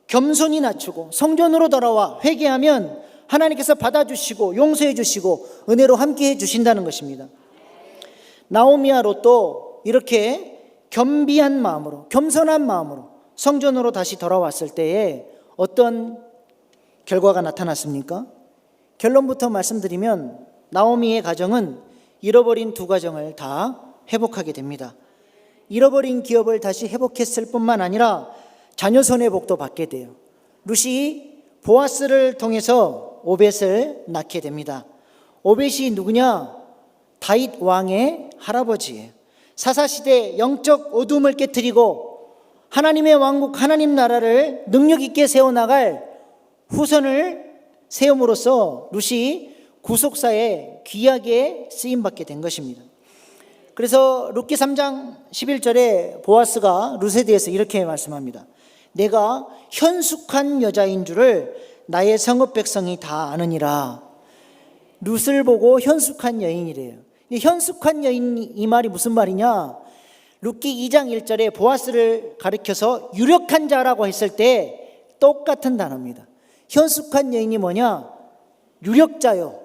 겸손히 낮추고 성전으로 돌아와 회개하면 하나님께서 받아주시고 용서해 주시고 은혜로 함께 해 주신다는 것입니다. 나오미와 롯도 이렇게 겸비한 마음으로, 겸손한 마음으로 성전으로 다시 돌아왔을 때에 어떤 결과가 나타났습니까? 결론부터 말씀드리면 나오미의 가정은 잃어버린 두 가정을 다 회복하게 됩니다. 잃어버린 기업을 다시 회복했을 뿐만 아니라 자녀 손의 복도 받게 돼요. 룻이 보아스를 통해서 오벳을 낳게 됩니다. 오벳이 누구냐? 다윗 왕의 할아버지예요. 사사시대 영적 어둠을 깨뜨리고 하나님의 왕국, 하나님 나라를 능력 있게 세워나갈 후손을 세움으로써 룻이 구속사에 귀하게 쓰임받게 된 것입니다. 그래서 룻기 3장 11절에 보아스가 룻에 대해서 이렇게 말씀합니다. 내가 현숙한 여자인 줄을 나의 성읍 백성이 다 아느니라. 룻을 보고 현숙한 여인이래요. 현숙한 여인, 이 말이 무슨 말이냐? 룻기 2장 1절에 보아스를 가리켜서 유력한 자라고 했을 때 똑같은 단어입니다. 현숙한 여인이 뭐냐? 유력자요.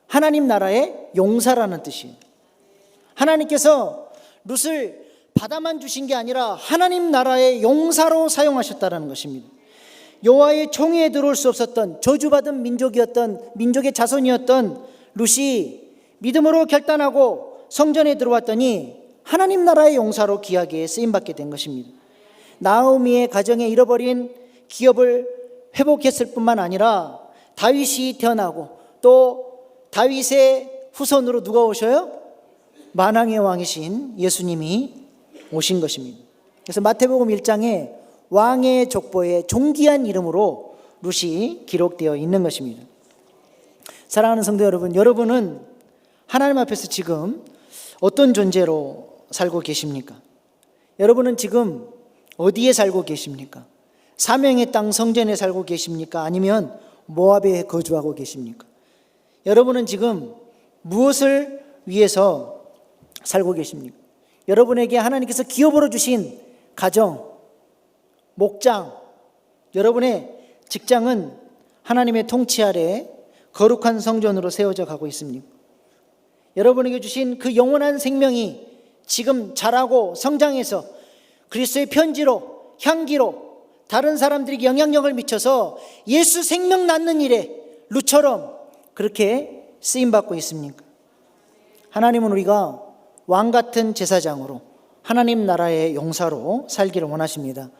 하나님 나라의 용사라는 뜻이에요. 하나님께서 룻을 받아만 주신 게 아니라 하나님 나라의 용사로 사용하셨다는 것입니다. 여호와의 총회에 들어올 수 없었던 저주받은 민족의 자손이었던 룻이 믿음으로 결단하고 성전에 들어왔더니 하나님 나라의 용사로 귀하게 쓰임받게 된 것입니다. 나오미의 가정에 잃어버린 기업을 회복했을 뿐만 아니라 다윗이 태어나고 또 다윗의 후손으로 누가 오셔요? 만왕의 왕이신 예수님이 오신 것입니다. 그래서 마태복음 1장에 왕의 족보에 존귀한 이름으로 룻이 기록되어 있는 것입니다. 사랑하는 성도 여러분, 여러분은 하나님 앞에서 지금 어떤 존재로 살고 계십니까? 여러분은 지금 어디에 살고 계십니까? 사명의 땅 성전에 살고 계십니까? 아니면 모압에 거주하고 계십니까? 여러분은 지금 무엇을 위해서 살고 계십니까? 여러분에게 하나님께서 기업으로 주신 가정, 목장, 여러분의 직장은 하나님의 통치 아래 거룩한 성전으로 세워져 가고 있습니다. 여러분에게 주신 그 영원한 생명이 지금 자라고 성장해서 그리스도의 편지로, 향기로 다른 사람들에게 영향력을 미쳐서 예수 생명 낳는 일에 룻처럼 그렇게 쓰임받고 있습니까? 하나님은 우리가 왕 같은 제사장으로 하나님 나라의 용사로 살기를 원하십니다.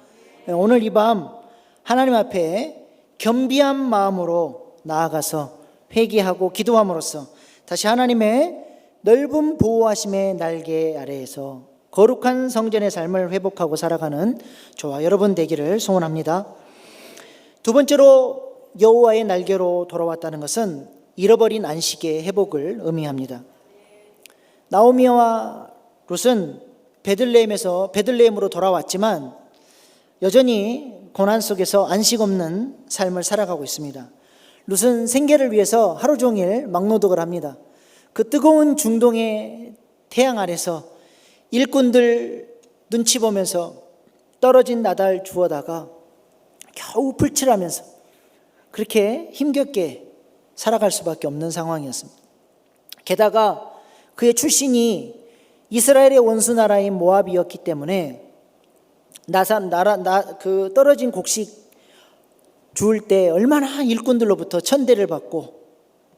오늘 이 밤 하나님 앞에 겸비한 마음으로 나아가서 회개하고 기도함으로써 다시 하나님의 넓은 보호하심의 날개 아래에서 거룩한 성전의 삶을 회복하고 살아가는 저와 여러분 되기를 소원합니다. 두 번째로 여호와의 날개로 돌아왔다는 것은 잃어버린 안식의 회복을 의미합니다. 나오미와 룻은 베들레헴으로 돌아왔지만 여전히 고난 속에서 안식 없는 삶을 살아가고 있습니다. 룻은 생계를 위해서 하루 종일 막노동을 합니다. 그 뜨거운 중동의 태양 아래서 일꾼들 눈치 보면서 떨어진 나달 주워다가 겨우 풀칠하면서 그렇게 힘겹게 살아갈 수밖에 없는 상황이었습니다. 게다가 그의 출신이 이스라엘의 원수 나라인 모압이었기 때문에 그 떨어진 곡식 주울 때 얼마나 일꾼들로부터 천대를 받고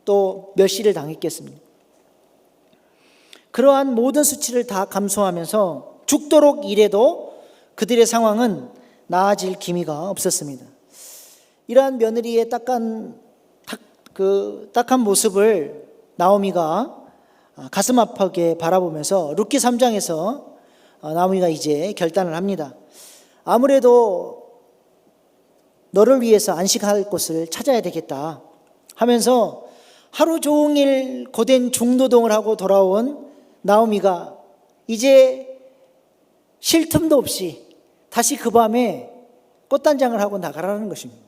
또 멸시를 당했겠습니까? 그러한 모든 수치를 다 감수하면서 죽도록 일해도 그들의 상황은 나아질 기미가 없었습니다. 이러한 며느리의 딱한 모습을 나오미가 가슴 아프게 바라보면서 룻기 3장에서 나오미가 이제 결단을 합니다. 아무래도 너를 위해서 안식할 곳을 찾아야 되겠다 하면서 하루 종일 고된 중노동을 하고 돌아온 나오미가 이제 쉴 틈도 없이 다시 그 밤에 꽃단장을 하고 나가라는 것입니다.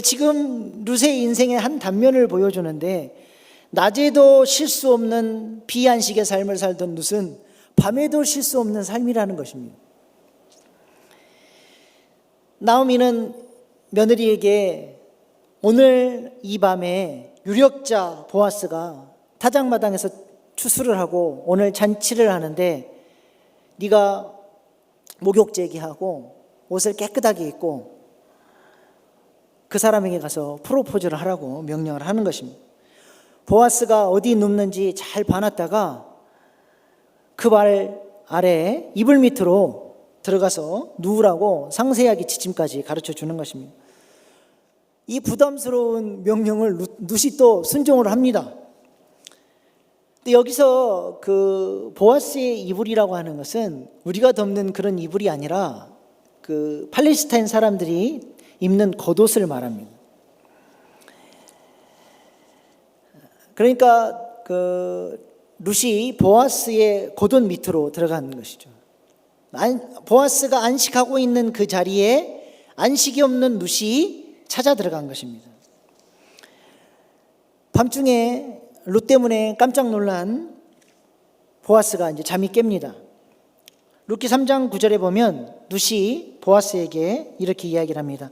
지금 룻의 인생의 한 단면을 보여주는데 낮에도 쉴 수 없는 비안식의 삶을 살던 룻은 밤에도 쉴 수 없는 삶이라는 것입니다. 나오미는 며느리에게 오늘 이 밤에 유력자 보아스가 타작마당에서 추수를 하고 오늘 잔치를 하는데 네가 목욕제기하고 옷을 깨끗하게 입고 그 사람에게 가서 프로포즈를 하라고 명령을 하는 것입니다. 보아스가 어디 눕는지 잘 봐놨다가 그 발 아래 이불 밑으로 들어가서 누우라고 상세하게 지침까지 가르쳐 주는 것입니다. 이 부담스러운 명령을 룻이 또 순종을 합니다. 근데 여기서 그 보아스의 이불이라고 하는 것은 우리가 덮는 그런 이불이 아니라 그 팔레스타인 사람들이 입는 겉옷을 말합니다. 그러니까 그 룻이 보아스의 고돈 밑으로 들어가는 것이죠. 보아스가 안식하고 있는 그 자리에 안식이 없는 룻이 찾아 들어간 것입니다. 밤중에 룻 때문에 깜짝 놀란 보아스가 이제 잠이 깹니다. 룻기 3장 9절에 보면 룻이 보아스에게 이렇게 이야기를 합니다.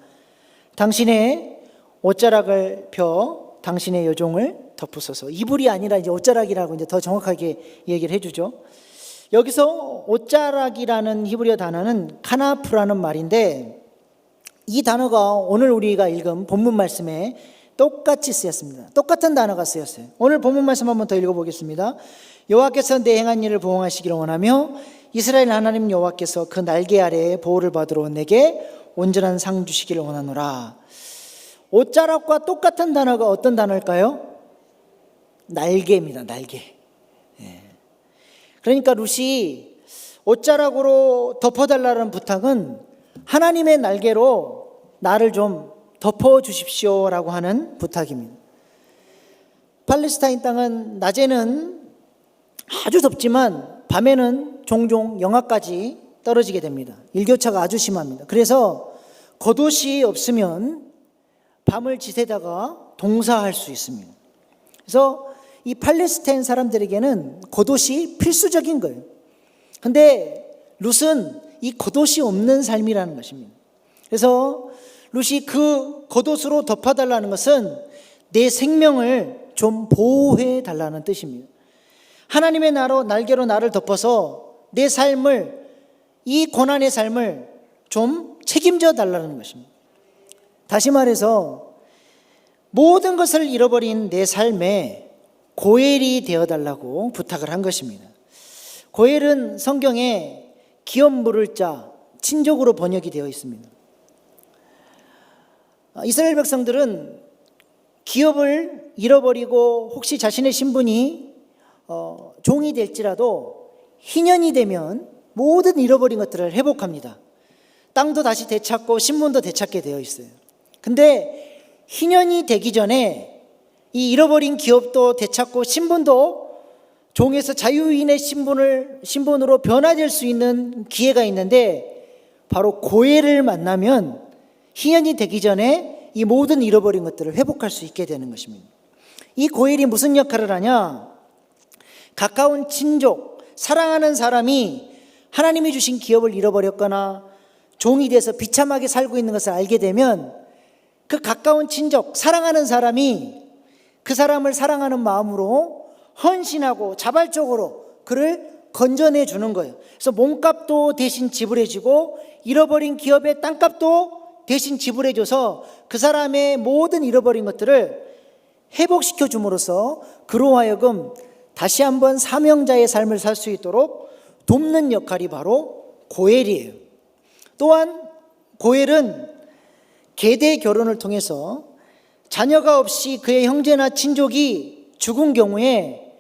당신의 옷자락을 펴 당신의 여종을 덮으소서. 이불이 아니라 이제 옷자락이라고 이제 더 정확하게 얘기를 해주죠. 여기서 옷자락이라는 히브리어 단어는 카나프라는 말인데, 이 단어가 오늘 우리가 읽은 본문 말씀에 똑같이 쓰였습니다. 똑같은 단어가 쓰였어요. 오늘 본문 말씀 한번 더 읽어보겠습니다. 여호와께서 내 행한 일을 보응하시기를 원하며 이스라엘 하나님 여호와께서 그 날개 아래에 보호를 받으러 온 내게 온전한 상 주시기를 원하노라. 옷자락과 똑같은 단어가 어떤 단어일까요? 날개입니다. 날개. 그러니까 룻이 옷자락으로 덮어달라는 부탁은 하나님의 날개로 나를 좀 덮어주십시오라고 하는 부탁입니다. 팔레스타인 땅은 낮에는 아주 덥지만 밤에는 종종 영하까지 떨어지게 됩니다. 일교차가 아주 심합니다. 그래서 겉옷이 없으면 밤을 지새다가 동사할 수 있습니다. 그래서 이 팔레스타인 사람들에게는 겉옷이 필수적인 거예요. 근데 룻은 이 겉옷이 없는 삶이라는 것입니다. 그래서 룻이 그 겉옷으로 덮어달라는 것은 내 생명을 좀 보호해 달라는 뜻입니다. 하나님의 날개로 나를 덮어서 내 삶을, 이 고난의 삶을 좀 책임져 달라는 것입니다. 다시 말해서 모든 것을 잃어버린 내 삶에 고엘이 되어달라고 부탁을 한 것입니다. 고엘은 성경에 기업 물을 자, 친족으로 번역이 되어 있습니다. 이스라엘 백성들은 기업을 잃어버리고 혹시 자신의 신분이 종이 될지라도 희년이 되면 모든 잃어버린 것들을 회복합니다. 땅도 다시 되찾고 신분도 되찾게 되어 있어요. 근데 희년이 되기 전에 이 잃어버린 기업도 되찾고 신분도 종에서 자유인의 신분으로 변화될 수 있는 기회가 있는데, 바로 고엘을 만나면 희년이 되기 전에 이 모든 잃어버린 것들을 회복할 수 있게 되는 것입니다. 이 고엘이 무슨 역할을 하냐? 가까운 친족, 사랑하는 사람이 하나님이 주신 기업을 잃어버렸거나 종이 돼서 비참하게 살고 있는 것을 알게 되면 그 가까운 친족, 사랑하는 사람이 그 사람을 사랑하는 마음으로 헌신하고 자발적으로 그를 건져내 주는 거예요. 그래서 몸값도 대신 지불해주고 잃어버린 기업의 땅값도 대신 지불해줘서 그 사람의 모든 잃어버린 것들을 회복시켜 줌으로써 그로 하여금 다시 한번 사명자의 삶을 살 수 있도록 돕는 역할이 바로 고엘이에요. 또한 고엘은 계대 결혼을 통해서 자녀가 없이 그의 형제나 친족이 죽은 경우에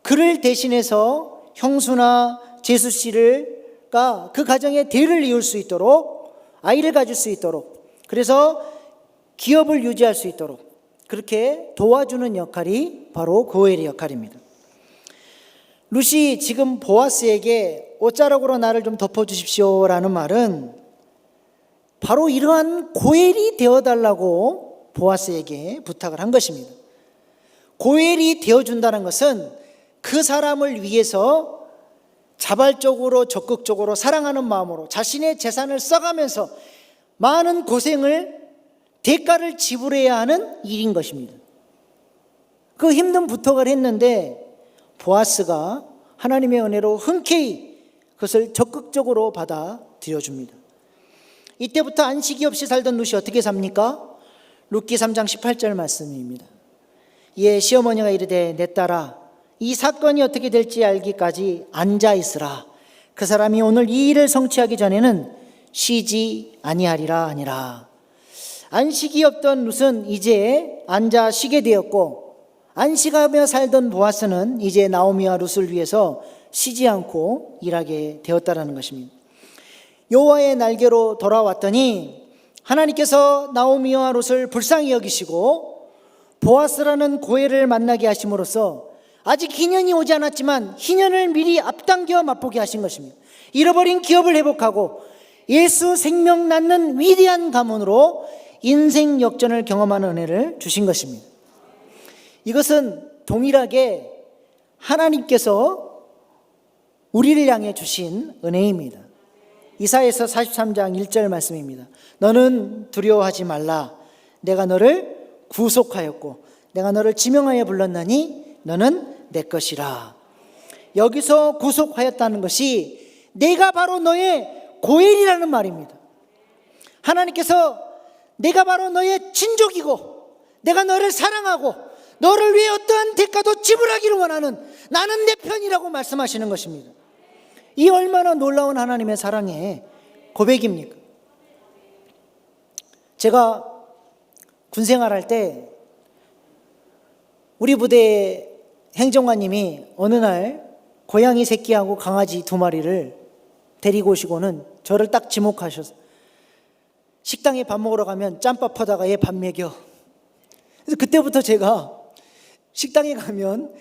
그를 대신해서 형수나 제수 씨가 그 가정에 대를 이을 수 있도록, 아이를 가질 수 있도록, 그래서 기업을 유지할 수 있도록 그렇게 도와주는 역할이 바로 고엘의 역할입니다. 룻이 지금 보아스에게 옷자락으로 나를 좀 덮어주십시오라는 말은 바로 이러한 고엘이 되어달라고 보아스에게 부탁을 한 것입니다. 고엘이 되어준다는 것은 그 사람을 위해서 자발적으로 적극적으로 사랑하는 마음으로 자신의 재산을 써가면서 많은 고생을, 대가를 지불해야 하는 일인 것입니다. 그 힘든 부탁을 했는데 보아스가 하나님의 은혜로 흔쾌히 그것을 적극적으로 받아들여줍니다. 이때부터 안식이 없이 살던 룻이 어떻게 삽니까? 룻기 3장 18절 말씀입니다. 이에 시어머니가 이르되 내 딸아, 이 사건이 어떻게 될지 알기까지 앉아 있으라. 그 사람이 오늘 이 일을 성취하기 전에는 쉬지 아니하리라 하니라. 안식이 없던 룻은 이제 앉아 쉬게 되었고, 안식하며 살던 보아스는 이제 나오미와 룻을 위해서 쉬지 않고 일하게 되었다라는 것입니다. 여호와의 날개로 돌아왔더니 하나님께서 나오미와 룻을 불쌍히 여기시고 보아스라는 고엘을 만나게 하심으로써 아직 희년이 오지 않았지만 희년을 미리 앞당겨 맛보게 하신 것입니다. 잃어버린 기업을 회복하고 예수 생명 낳는 위대한 가문으로 인생 역전을 경험하는 은혜를 주신 것입니다. 이것은 동일하게 하나님께서 우리를 향해 주신 은혜입니다. 이사야서 43장 1절 말씀입니다. 너는 두려워하지 말라. 내가 너를 구속하였고 내가 너를 지명하여 불렀나니 너는 내 것이라. 여기서 구속하였다는 것이 내가 바로 너의 고엘이라는 말입니다. 하나님께서 내가 바로 너의 친족이고 내가 너를 사랑하고 너를 위해 어떠한 대가도 지불하기를 원하는 나는 내 편이라고 말씀하시는 것입니다. 이 얼마나 놀라운 하나님의 사랑의 고백입니까? 제가 군생활할 때 우리 부대 행정관님이 어느 날 고양이 새끼하고 강아지 2마리를 데리고 오시고는 저를 딱 지목하셔서 식당에 밥 먹으러 가면 짬밥 퍼다가 얘 밥 먹여. 그래서 그때부터 제가 식당에 가면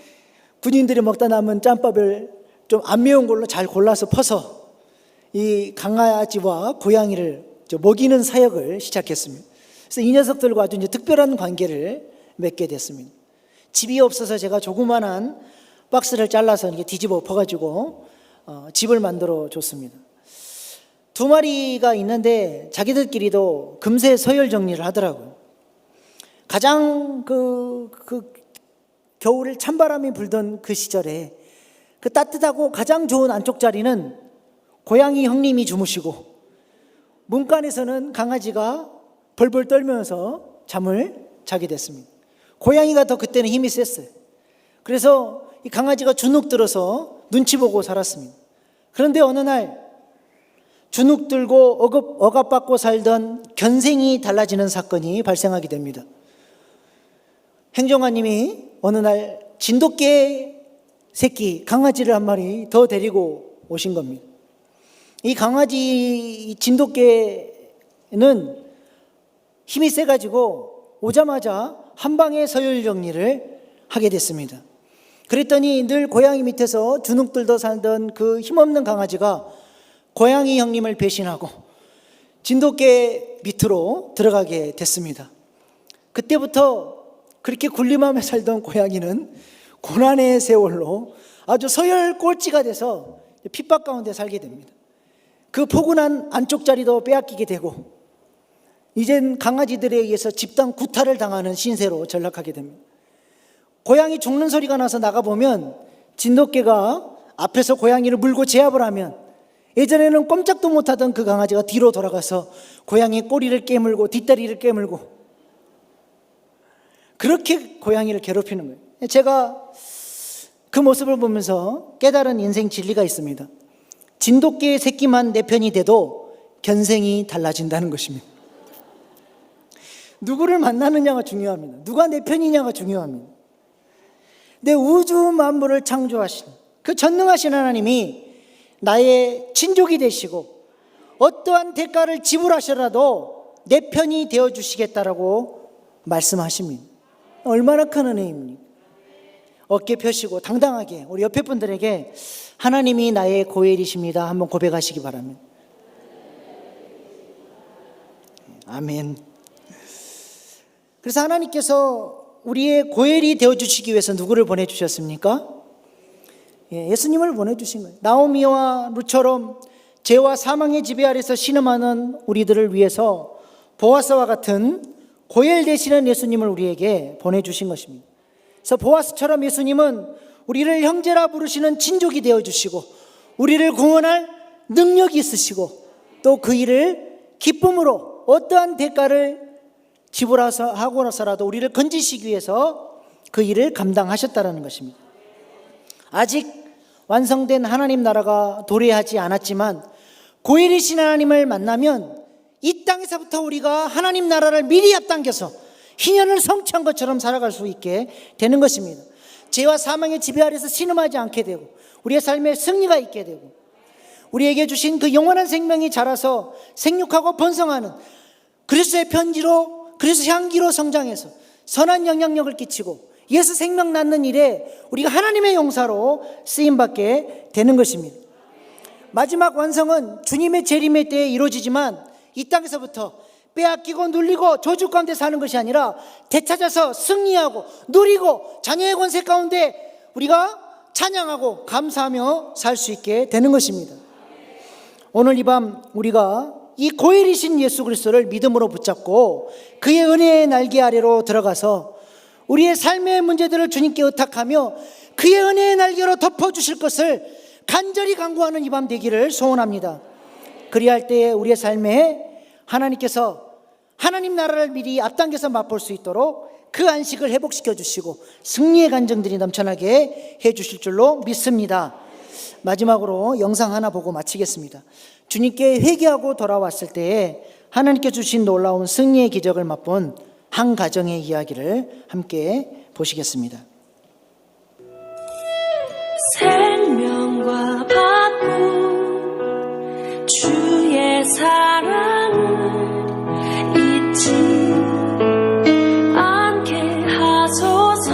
군인들이 먹다 남은 짬밥을 좀 안 매운 걸로 잘 골라서 퍼서 이 강아지와 고양이를 먹이는 사역을 시작했습니다. 그래서 이 녀석들과 아주 이제 특별한 관계를 맺게 됐습니다. 집이 없어서 제가 조그만한 박스를 잘라서 이렇게 뒤집어 엎어가지고 집을 만들어 줬습니다. 2마리가 있는데 자기들끼리도 금세 서열 정리를 하더라고요. 가장 그 겨울에 찬바람이 불던 그 시절에 그 따뜻하고 가장 좋은 안쪽 자리는 고양이 형님이 주무시고 문간에서는 강아지가 벌벌 떨면서 잠을 자게 됐습니다. 고양이가 더 그때는 힘이 셌어요. 그래서 이 강아지가 주눅 들어서 눈치 보고 살았습니다. 그런데 어느 날 주눅 들고 억압받고 살던 견생이 달라지는 사건이 발생하게 됩니다. 행정관님이 어느 날 진돗개 새끼 강아지를 한 마리 더 데리고 오신 겁니다. 이 강아지 진돗개는 힘이 세가지고 오자마자 한 방에 서열 정리를 하게 됐습니다. 그랬더니 늘 고양이 밑에서 주눅 들더 살던 그 힘없는 강아지가 고양이 형님을 배신하고 진돗개 밑으로 들어가게 됐습니다. 그때부터 그렇게 군림하며 살던 고양이는 고난의 세월로 아주 서열 꼴찌가 돼서 핍박 가운데 살게 됩니다. 그 포근한 안쪽 자리도 빼앗기게 되고 이젠 강아지들에 의해서 집단 구타를 당하는 신세로 전락하게 됩니다. 고양이 죽는 소리가 나서 나가보면 진돗개가 앞에서 고양이를 물고 제압을 하면 예전에는 꼼짝도 못하던 그 강아지가 뒤로 돌아가서 고양이 꼬리를 깨물고 뒷다리를 깨물고 그렇게 고양이를 괴롭히는 거예요. 제가 그 모습을 보면서 깨달은 인생 진리가 있습니다. 진돗개 새끼만 내 편이 돼도 견생이 달라진다는 것입니다. 누구를 만나느냐가 중요합니다. 누가 내 편이냐가 중요합니다. 내 우주 만물을 창조하신 그 전능하신 하나님이 나의 친족이 되시고 어떠한 대가를 지불하셔라도 내 편이 되어주시겠다라고 말씀하십니다. 얼마나 큰 은혜입니까? 어깨 펴시고 당당하게 우리 옆에 분들에게 하나님이 나의 고엘이십니다 한번 고백하시기 바랍니다. 아멘. 그래서 하나님께서 우리의 고엘이 되어주시기 위해서 누구를 보내주셨습니까? 예수님을 보내주신 거예요. 나오미와 룻처럼 죄와 사망의 지배 아래서 신음하는 우리들을 위해서 보아스와 같은 고엘 되시는 예수님을 우리에게 보내주신 것입니다. 그래서 보아스처럼 예수님은 우리를 형제라 부르시는 친족이 되어주시고 우리를 구원할 능력이 있으시고 또 그 일을 기쁨으로 어떠한 대가를 지불하고 나서라도 우리를 건지시기 위해서 그 일을 감당하셨다는 것입니다. 아직 완성된 하나님 나라가 도래하지 않았지만 고엘이신 하나님을 만나면 이 땅에서부터 우리가 하나님 나라를 미리 앞당겨서 희년을 성취한 것처럼 살아갈 수 있게 되는 것입니다. 죄와 사망의 지배 아래서 신음하지 않게 되고 우리의 삶에 승리가 있게 되고 우리에게 주신 그 영원한 생명이 자라서 생육하고 번성하는 그리스도의 편지로 그리스도 향기로 성장해서 선한 영향력을 끼치고 예수 생명 낳는 일에 우리가 하나님의 용사로 쓰임받게 되는 것입니다. 마지막 완성은 주님의 재림의 때에 이루어지지만 이 땅에서부터 빼앗기고 눌리고 저주 가운데 사는 것이 아니라 되찾아서 승리하고 누리고 자녀의 권세 가운데 우리가 찬양하고 감사하며 살 수 있게 되는 것입니다. 오늘 이 밤 우리가 이 고일이신 예수 그리스도를 믿음으로 붙잡고 그의 은혜의 날개 아래로 들어가서 우리의 삶의 문제들을 주님께 의탁하며 그의 은혜의 날개로 덮어주실 것을 간절히 간구하는 이 밤 되기를 소원합니다. 그리할 때에 우리의 삶에 하나님께서 하나님 나라를 미리 앞당겨서 맛볼 수 있도록 그 안식을 회복시켜 주시고 승리의 간증들이 넘쳐나게 해 주실 줄로 믿습니다. 마지막으로 영상 하나 보고 마치겠습니다. 주님께 회개하고 돌아왔을 때에 하나님께 주신 놀라운 승리의 기적을 맛본 한 가정의 이야기를 함께 보시겠습니다. 생명과 바꿈 주의 사랑을 잊지 않게 하소서.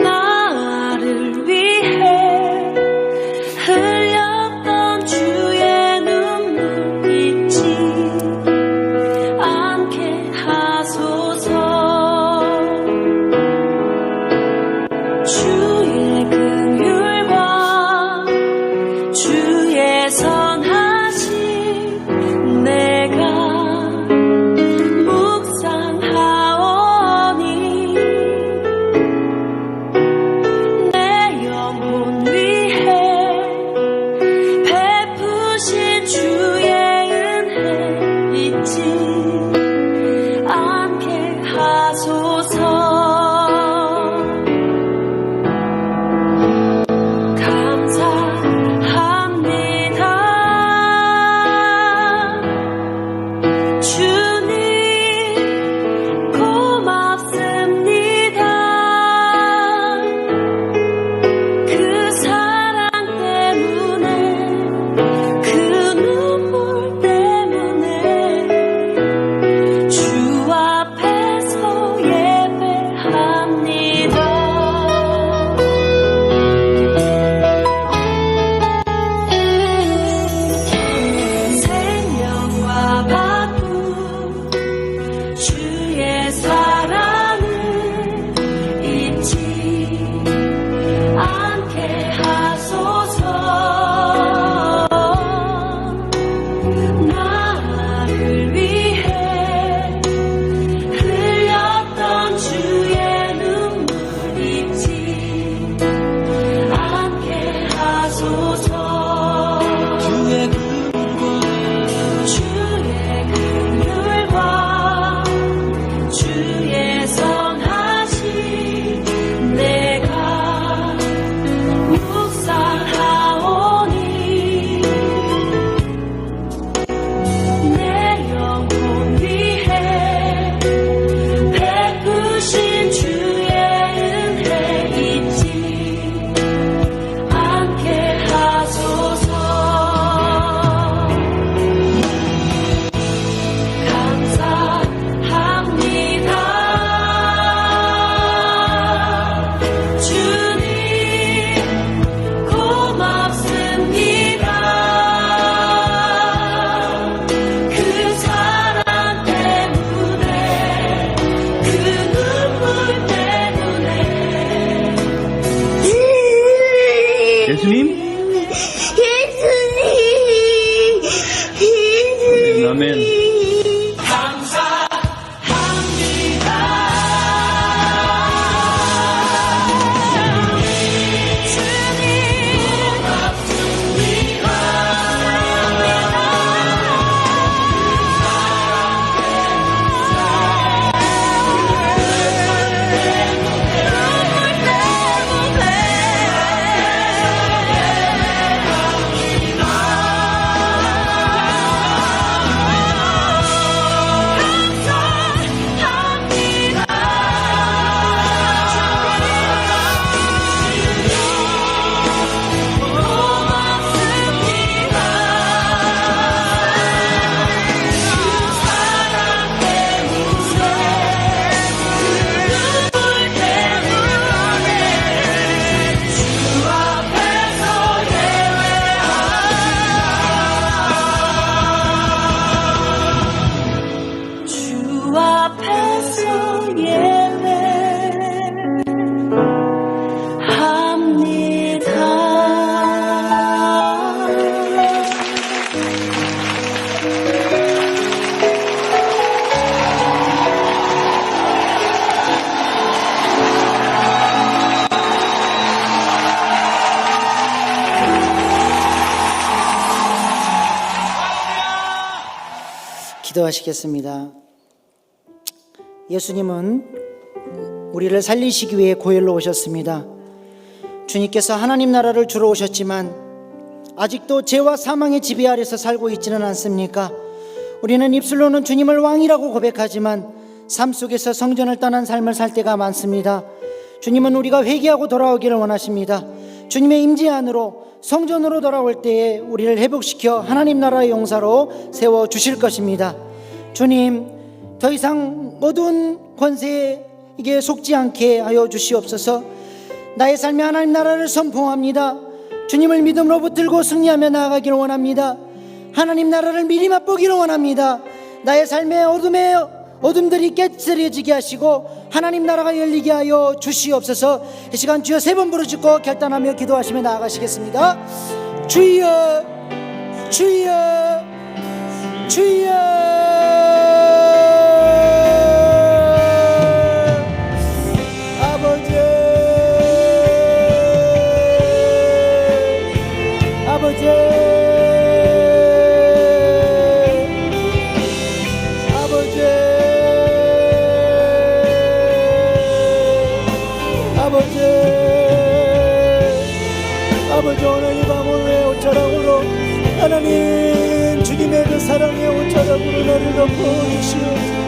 나를 위해 흘렸던 주의 눈물 잊지 않게 하소서. 주의 긍휼과 주의 선하심 내가 묵상하오니 내 영혼 위해 베푸신 주의 은혜 잊지 않게 하소서. 주님 고맙습니다. 그 사랑 때문에 그 눈물 때문에 주 앞에서 예배합니다. 생명과 바꿈 기도하시겠습니다. 예수님은 우리를 살리시기 위해 고열로 오셨습니다. 주님께서 하나님 나라를 주러 오셨지만 아직도 죄와 사망의 지배 아래서 살고 있지는 않습니까? 우리는 입술로는 주님을 왕이라고 고백하지만 삶 속에서 성전을 떠난 삶을 살 때가 많습니다. 주님은 우리가 회개하고 돌아오기를 원하십니다. 주님의 임재 안으로 성전으로 돌아올 때에 우리를 회복시켜 하나님 나라의 용사로 세워주실 것입니다. 주님, 더 이상 모든 권세에 이게 속지 않게 하여 주시옵소서. 나의 삶에 하나님 나라를 선포합니다. 주님을 믿음으로 붙들고 승리하며 나아가기를 원합니다. 하나님 나라를 미리 맛보기를 원합니다. 나의 삶의 어둠들이 깨트려지게 하시고 하나님 나라가 열리게 하여 주시옵소서. 이 시간 주여 3번 부르짖고 결단하며 기도하시며 나아가시겠습니다. 주여, 주여, 주여. 아버지, 아버지, 아버지, 아버지, 아버지, 오늘 이 밤을 옷자락으로 하나님 주님의 그 사랑의 옷자락으로 나를 덮어주시옵소서.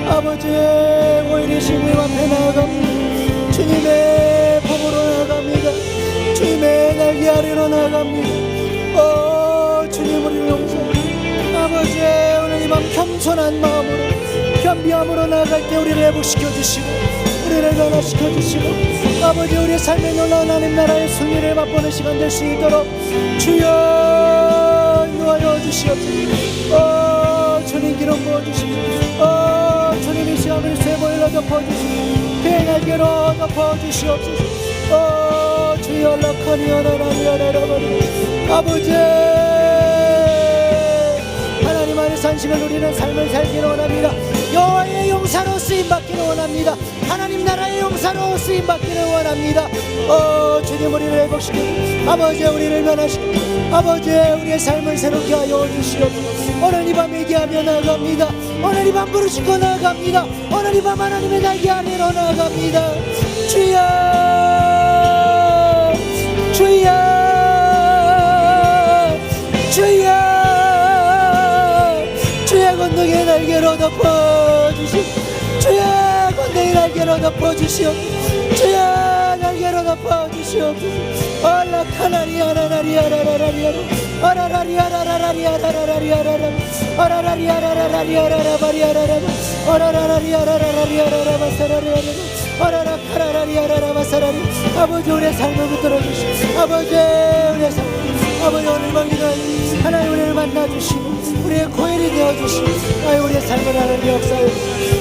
아버지, 오히려 주님 앞에 나아갑니다. 주님의 품으로 나아갑니다. 주님의 날개 아래로 나아갑니다. 주님 우리를 용서해. 아버지, 오늘 이 밤 겸손한 마음으로 겸비함으로 나아갈 때 우리를 회복시켜 주시고 우리를 변화시켜 주시고 아버지, 우리의 삶에 놀라운 하나님 나라의 승리를 맛보는 시간 될 수 있도록 주여 인도하여 주시옵소서. 주님 기름 부어주시고 주님 이 시간 우리 세 보일러 덮어주시고 그의 날개로 덮어주시옵소서. 주여 라카니아라라리아라라바리 아버지, 하나님 안에 산심을 누리는 삶을 살기를 원합니다. 여호와의 용사로 쓰임받기를 원합니다. 하나님 나라의 용사로 쓰임받기를 원합니다. 주님 우리를 회복시키고 아버지 우리를 변화시키고 아버지 우리의 삶을 새롭게 하여 주시옵소서. 오늘 이 밤 얘기하며 나아갑니다. 오늘 이 밤 부르짖고 나아갑니다. 오늘 이 밤 하나님의 날개 아래로 나아갑니다. 주여, 주여, 주여, 주의 건너의 날개로 덮어주시오. 주의 건너의 날개로 덮어주시오. 주의 날개로 덮어주시오. 알라카나리아라라리아라라리아라 아라라리아라라리아라라리아라라 아라라리아라라리아라라바리아라라 아라라리아라라리아라라바사라리아라라 아라라카라라리아라라바사라리 아버지 우리의 삶을 붙들어 주시오. 아버지 우리의 삶 아버지 오늘 밤 기도하니 하나님 우리를 만나주시고 우리의 고혈이 되어주시고 우리의 삶을 하나님 역사에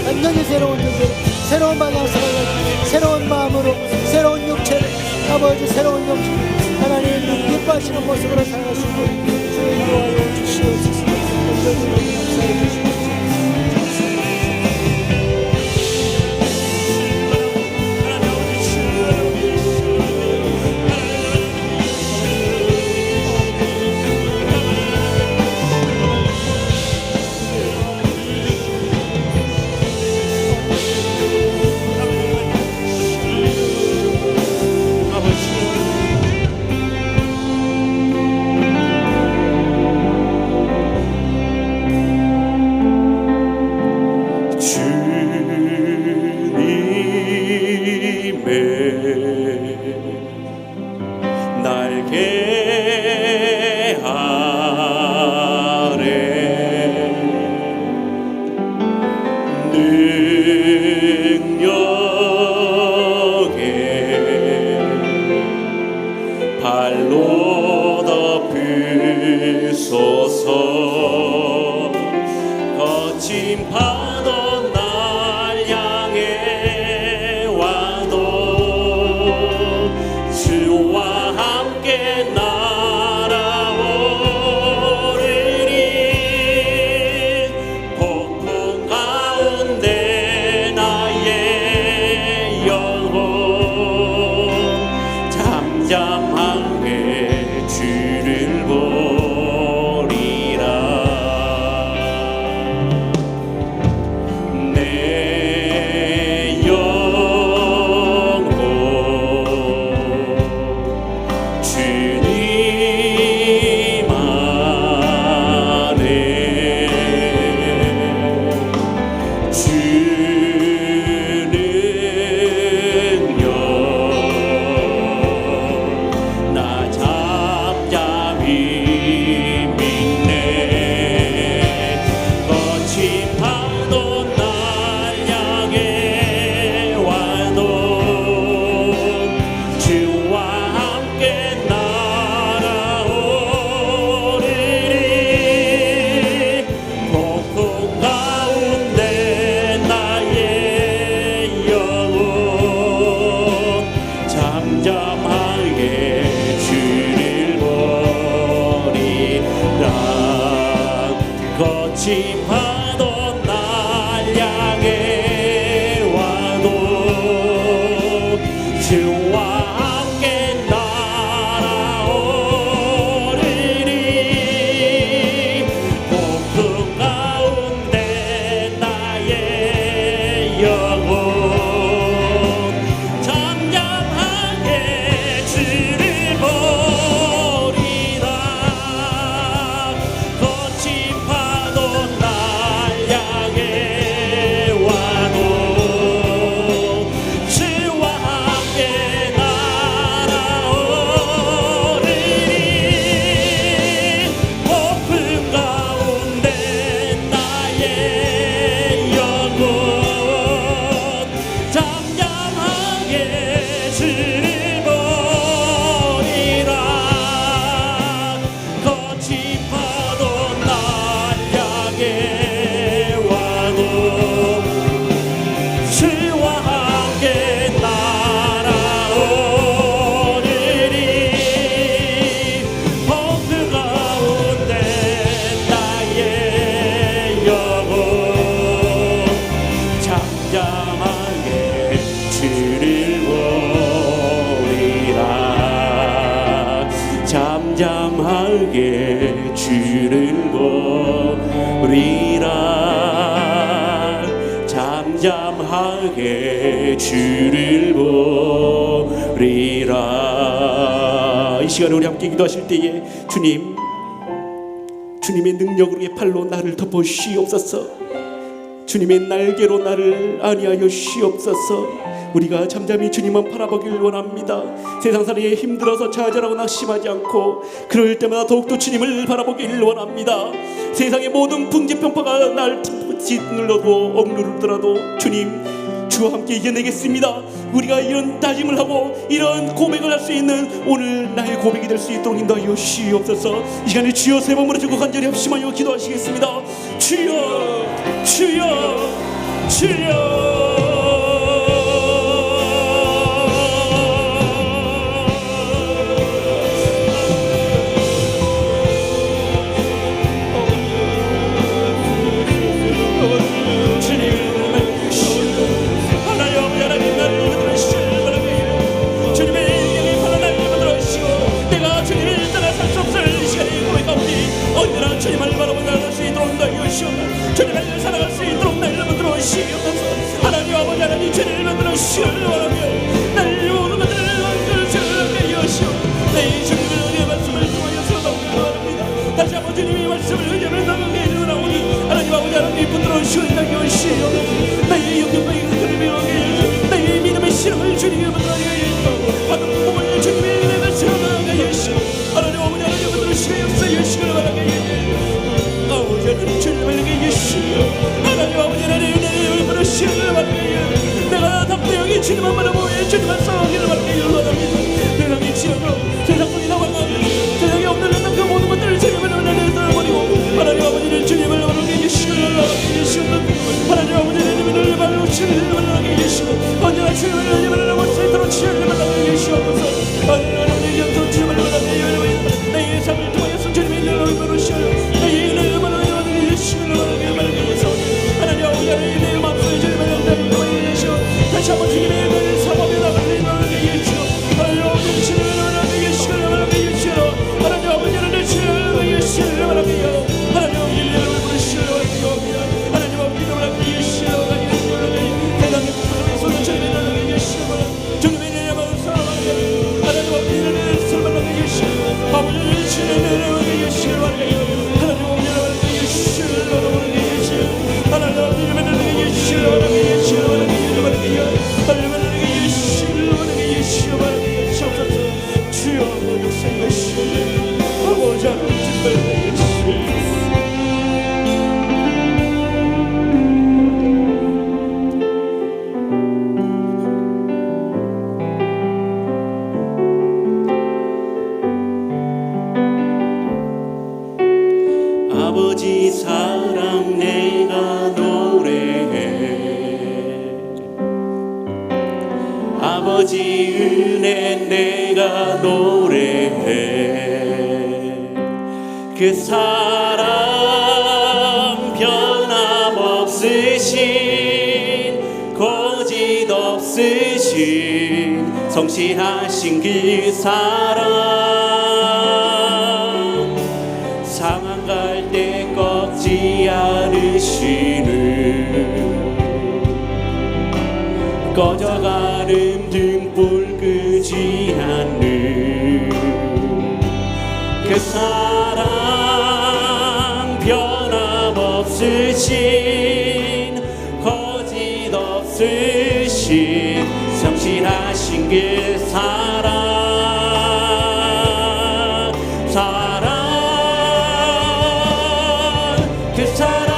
완전히 새로운 존재로 새로운 방향성을 가지고 새로운 마음으로 새로운 육체로 아버지 새로운 영신 하나님 기뻐하시는 모습으로 살아가시고 주의 인도하여 주시옵소서. 온전히 역사해 주시옵소서. 날개 아래 능력에 발로 덮으소서. 거친 파도 날 향해 영혼 잠잠하게 주를 보리라 거친 파도 날 향해 와도 주와 함께 날아오르리 높은 가운데 나의 영혼 잠잠하게 주를 보리라 거친 파도 날 향해 와도 주와 함께 날아오르리 폭풍 가운데 나의 영혼 잠잠하게 주를 보리라 잠잠하게 주를 보리라 잠잠하게 주를 보리라. 이 시간에 우리 함께 기도하실 때에 주님의 능력으로의 팔로 나를 덮으시옵소서. 주님의 날개로 나를 안위하여 시옵소서. 우리가 잠잠히 주님만 바라보길 원합니다. 세상 살이에 힘들어서 좌절하고 낙심하지 않고 그럴 때마다 더욱더 주님을 바라보길 원합니다. 세상의 모든 풍지평파가 날 짓눌러도 억누르더라도 주님 주와 함께 이겨내겠습니다. 우리가 이런 다짐을 하고 이런 고백을 할 수 있는 오늘 나의 고백이 될 수 있도록 인도하여 주시옵소서. 이 시간에 주여 세 번 부르시고 간절히 합심하여 기도하시겠습니다. 주여 주여 주여 주님을 살아갈 수 있도록 나를 만들어 주시옵소서. 하나님 아버지 하나님 주님을 만들어 주시옵소서. 나를 모든 것들을 만들어 주시옵소서. 내 주님을 은혜의 말씀을 통하여서 나옵니다. 다시 한번 주님의 말씀을 은혜를 나누게 일어나오니 하나님 아버지 하나님 붙들어 주시옵소서. 나의 영역과 이것들을 배우게 나의 믿음의 실험을 주님이 만들어 주시옵소서. 받은 꿈을 주님의 은혜가 실어나가게 하시고 하나님 아버지 하나님 붙들어 주시옵소서. 예수를 바라게 아버지 하나님 주님을 하나님 아버지 하나님 내 부르시기를 바라게 내가 담대하게 주님만 바라보며 주님만 싸우기를 바라게 원합니다. 세상의 지역으로 세상 속에 나와가고 세상에 없는 그 모든 것들을 주님을 은혜에서 버리고 하나님 아버지는 주님을 바라게 해주시기를 바라게 해주시옵소서. 하나님 아버지 주님을 바라시기를 바라게 해주시고 언제나 주님을 은혜를 바라볼 수 있도록 주님을 바라게 해주시옵소서. 하나님 아버지 영토 주님을 바라게 해주시옵소서. 내 삶을 통해서 주님의 은혜를 바라시오 내 은혜를 바라게 해주시기를 바라게 하나님 아버지 하나님 내 마음속에 주님의 영광을 보여주시오. 다시 한번 주님의 은혜를 사모하며 나가는 나에게 해주시오. 하나님 아버지 주님의 은혜를 해주시기를 바라게 해주시오. 하나님 아버지 하나님 주님의 해주시기를 바라게 해요. 하나님 아버지 이름을 부르시기를 바라게 하나님 아버지 이름을 바라게 해주시기를 바라게 세상의 복음을 쏟아 주님의 은혜를 해주시오. 주님의 은혜를 사랑하게 하나님 아버지 은혜를 설명하게 해주시오. 아버지 주님의 은혜를 해주시기를 바라게 하나님 아버지 하나님 해주시기를 바라게 하나님 아버지 이름에 예수를 바라게 예수를 바라게 바라게 하나님 예수를 바라게 예수를 바라게 예수옵소서. 주여 역사의 예수 아버지 하나님 주님의 예수 아버지 사랑 내가 노래해 아버지 은혜 내가 노래해 그 사랑 변함없으신 거짓 없으신 성실하신 그 사랑 상한 갈 때 꺾지 않으시는 꺼져가는 등불 끄지 않는 그 사랑 변함없으신 거짓 없으신 성실하신 그 사랑 그 사랑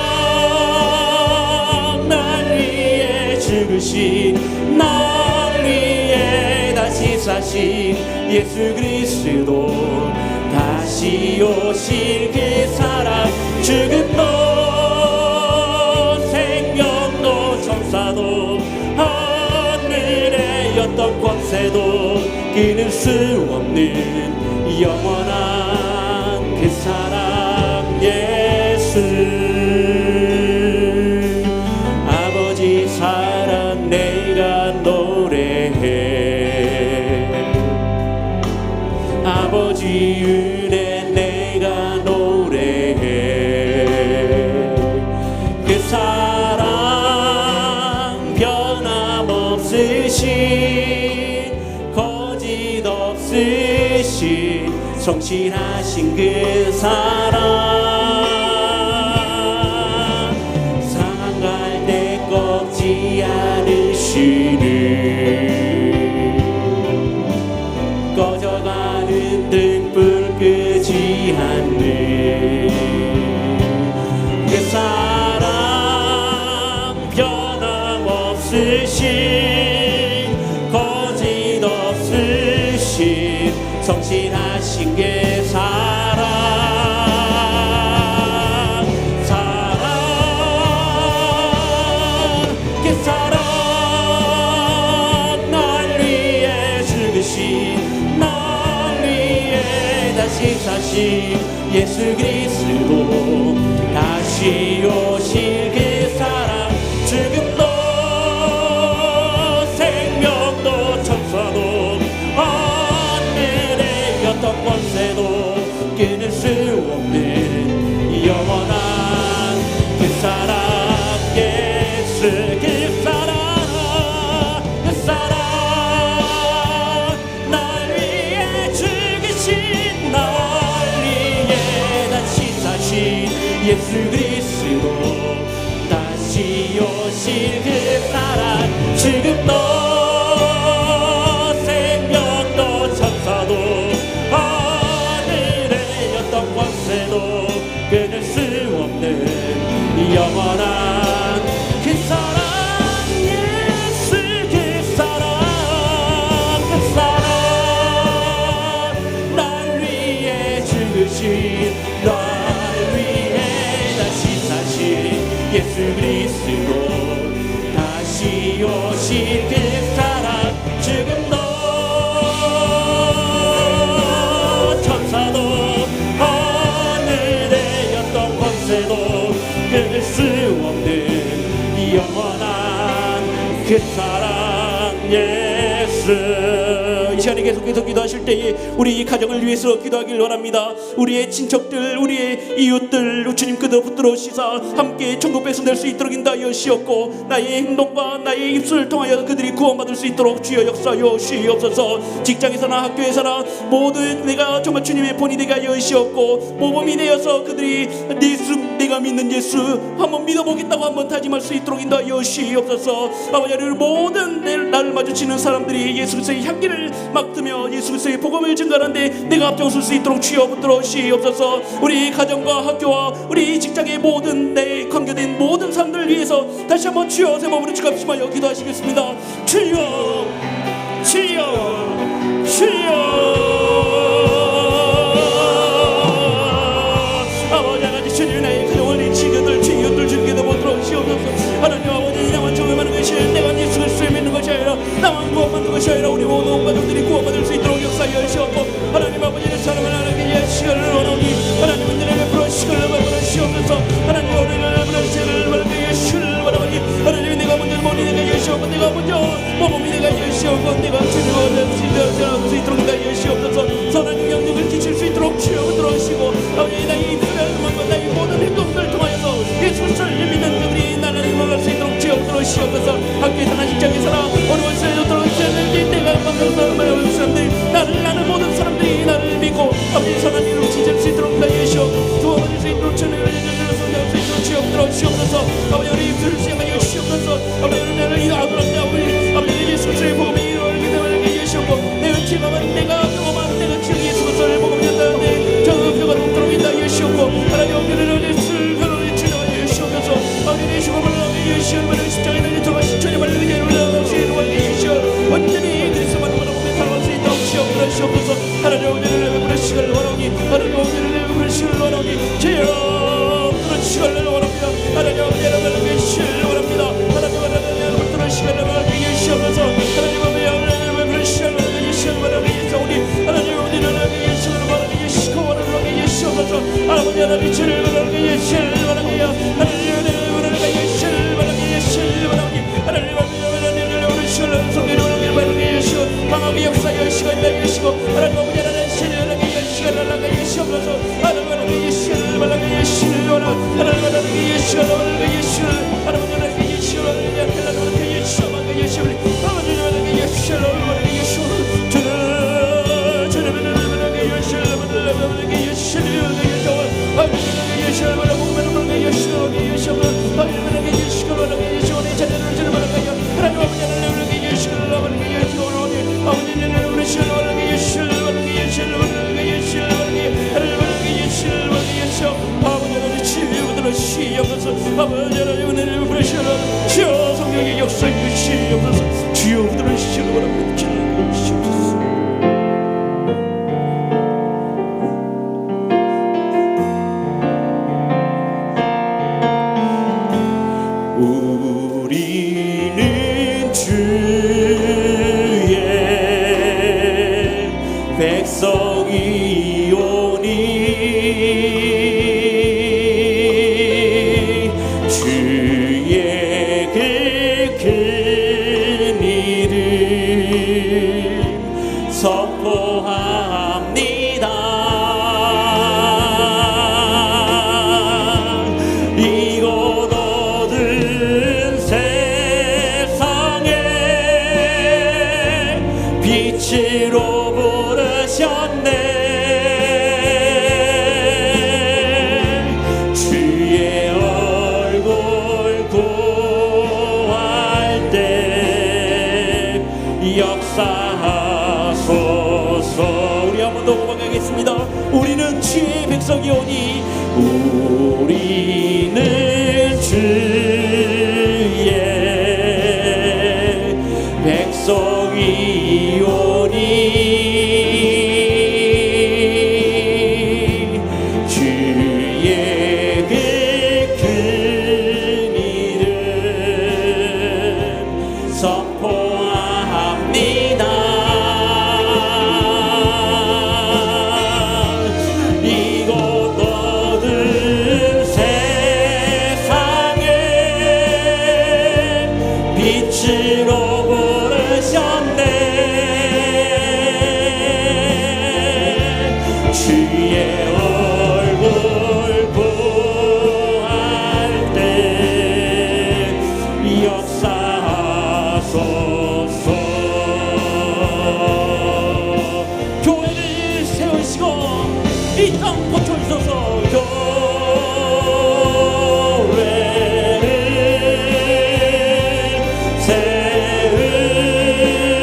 날 위해 죽으신 날 위해 다시 사신 예수 그리스도 다시 오실 그 사랑 죽음도 생명도 천사도 하늘의 어떤 권세도 끊을 수 없는 영원한 그 사랑 예수 아버지 사랑 내가 노래해 아버지 은혜 내가 노래해 그 사랑 변함없으신 거짓 없으신 성실하신 그 사랑 상할 때 꺾지 않으시는 꺼져가는 등불 끄지 않는 그 사랑 변함없으신 거짓 없으신 성실하신 그 사랑 그 사랑 날 위해 죽으신 날 위해 다시 사신 예수 그리스도 다시 오실 그 사랑 죽음도 생명도 천사도 하늘의 어떤 권세도 끊을 수 없는 영원한 그 사랑 예수 그 사랑 날 위해 죽으신 날 위해 다시 사신 예수 그리스도 다시 오실 그 사랑 지금도 생명도 천사도 하늘의 어떤 권세도 끊을 수 없는 영원한 그 사랑 예수 그 사랑 날 위해 죽으신 날 위해 다시 사신 예수 그리스도 다시 오실 그 사랑 지금도 천사도 하늘의 어떤 권세도 끊을 수 없는 영원한 그 사랑 예수 이 시간에 계속해서 기도하실 때에 우리 이 가정을 위해서 기도하길 원합니다. 우리의 친척들 우리의 이웃들 주님 그도 붙들어 시사 함께 천국 배송될 수 있도록 인도하여 시옵고 나의 행동과 나의 입술을 통하여 그들이 구원받을 수 있도록 주여 역사하여 시옵소서. 직장에서나 학교에서나 모든 내가 정말 주님의 본이 되게 하여 시옵고 모범이 되어서 그들이 예수 내가 믿는 예수 한번 믿어보겠다고 한번 다짐할 수 있도록 인도하여 시옵소서. 아버지 하나님 모든 나를 마주치는 사람들이 예수 그리스도의 향기를 맡으며 예수 그리스도의 복음을 증가하는데 내가 앞장설 수 있도록 주여 붙들어 시옵소서. 우리 가정과 학교와 우리 직장의 모든 내 관계된 모든 사람들을 위해서 다시 한번 주여 새 마음으로 주갑심하여 기도하시겠습니다. 주여 주여 주여 아버지 하나님 주님 나의 가정을 친구들 친구들 주님께도 보도록 시옵소서. 하나님 아버지 나만 정의하는 것이 내가 예수 그리스도를 믿는 것이 아니라 나만 구원받는 것이 아니라 우리 모든 가족들이 구원받을 수 있도록 역사하여 시옵고 하나님 아버지의 사랑을 하나님께 시간을 원하오니 하나님 은혜를 베풀어 시간을 베풀어 시옵소서. 하나님 우리를 베풀어 시간을 베풀어 시간을 원하오니 하나님 내가 먼저 머리 내가 여시옵고 내가 먼저 몸이 내가 여시옵고 내가 주님을 지도할 수 있도록 내가 여시옵소서. 선한 영역을 끼칠 수 있도록 주여 들어오시고 아버지 나의 입술을 통하여 나의 모든 행동들을 통하여서 예수 그리스도를 믿는 그들이 나라를 임할 수 있도록 주여 들어오시옵소서. 학교에서나 직장에서나 시험을 십자가에 달려 돌아가신 주님을 위해 올라가신 왕이시여 완전히 그리스도만으로 보면 살아갈 수 있도록 시옵소서. 하나님 오늘을 베푸시기를 원하오니 하나님 오늘을 베푸시기를 원하오니 주여 들으시기를 원합니다. 하나님 오늘을 베푸시기를 원합니다. 하나님 오늘을 들으시기를 원하옵소서. 하나님 오늘을 베푸시기를 원하옵소서. 하나님 오늘을 예수를 원하옵소서. 시코원을 예수옵소서. 아버지 하나님 주를 원하옵소서. 예수를 원하옵소서. 하나님 오늘을 예수를 원하옵소서. 예수를 원하옵소서. 하나님 오늘을 오르시는 성령을 원하옵소서. 예수 강하게 역사하여 시간 내주시고 하나님 아버지 하나님 신을 예수를 원하옵소서. 예수옵소서. 하나님 오늘을 예수를 원하옵소서. 예수를 원하옵소서. 하나님 오늘을 예수를 원하옵소서. 예수를 하나님 오늘을 예수를 원하옵소서. 예수를 원하옵소서. 예수를 아버지 오늘을 예수를 원하옵소서. 예수를 주를 아버지 하나님 은혜를 부르시라. 주여 성령의 역사에 주시옵소서. 주여 들으시기를 원합니다. 주시옵소서. 우리는 주의 백성이오니 주의 그 큰 일을 선포합니다. 이곳 어두운 세상에 빛으로 부르셨네. 주의 얼굴 구할 때 역사하소서. 우리 한 번 더 고백하겠습니다. 우리는 주의 백성이오니 우리는 주의 백성이오니 주의 그 큰 일을 선포합니다. 이곳 어두운 세상에 빛으로 부르셨네. 주의 얼굴 구할 때 역사하소서. 교회를 세우시고 이 땅 고쳐주소서. 교회를 세우시고 이 땅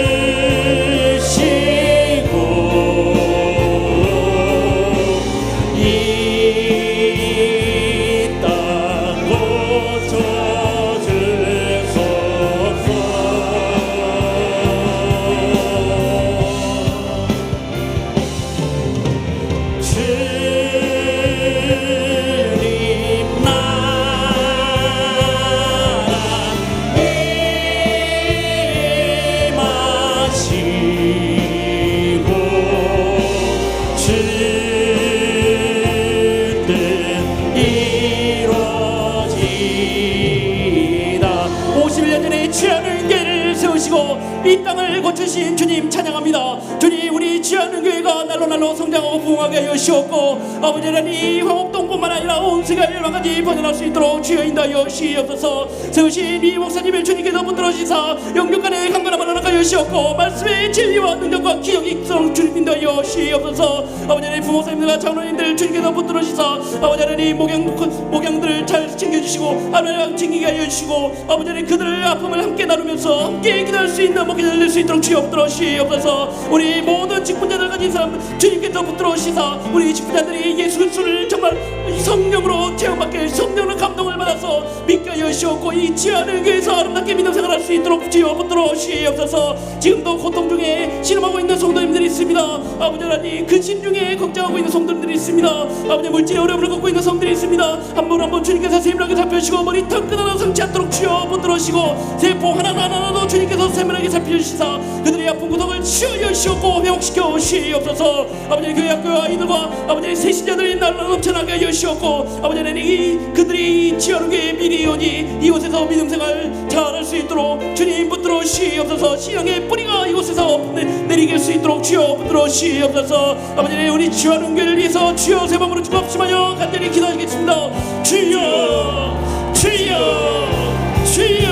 고쳐주소서. 주님 나라 임하시고 주 뜻 이루어지다. 51년 전에 취하는 교회를 세우시고 이 땅을 고치신 주님 찬양합니다. 주님 우리 취하는 교회가 날로 성장하고 부흥하게 하여 주시옵고 아버지 하나님 화곡동뿐만 아니라 온 세계 열방까지 번영할 수 있도록 주여 인도하여 주시옵소서. 세우신 이 목사님을 주님께서 붙들어 주시사 영육간에 강건함을 허락하여 주시옵고 말씀의 진리와 능력과 기억이 있도록 주님 인도하여 주시옵소서. 아버지 하나님 부목사님들과 장로님들 주님께서 붙들어 주시사 아버지 하나님 목양들을 잘 챙겨주시고 하나님 챙기게 하여 주시고 아버지 하나님 그들의 아픔을 함께 나누면서 함께 기도할 수 있는 목회자들 될 수 있도록 주여 붙들어주시옵소서. 우리 모든 직분자들 가진 사람 주님께서 붙들어주시사 우리 직분자들이 예수 그리스도를 정말 성령으로 체험받게 성령의 감동을 받아서 믿게 하시옵고 이 지하를 위해서 아름답게 믿음 생활할 수 있도록 주여 붙들어주시옵소서. 지금도 고통 중에 신음하고 있는 성도님들이 있습니다. 아버지 하나님 근심 중에 걱정하고 있는 성도님들이 있습니다. 아버지 물질의 어려움을 겪고 있는 성들이 있습니다. 한 분 한 분 주님께서 세밀하게 살펴주시고 머리털 끊어나 상치 않도록 주여 붙들어주시고 세포 하나하나도 주님께서 세밀하게 살펴주시사 그들의 아픈 구석을 치유하여 주시옵고 회복시켜 주시옵소서. 아버지 교회 학교 아이들과 아버지 세신자들이 날로 넘쳐나게 하여 주시옵고 아버지 하나님 그들이 지하루교회 미리 오니 이곳에서 믿음생활 잘할 수 있도록 주님 붙들어 주시옵소서. 신앙의 뿌리가 이곳에서 내리게 할 수 있도록 주여 붙들어 주시옵소서. 아버지 하나님 우리 지하루교회를 위해서 주여 세 번으로 주옵시마여 간절히 기도하겠습니다. 주여 주여 주여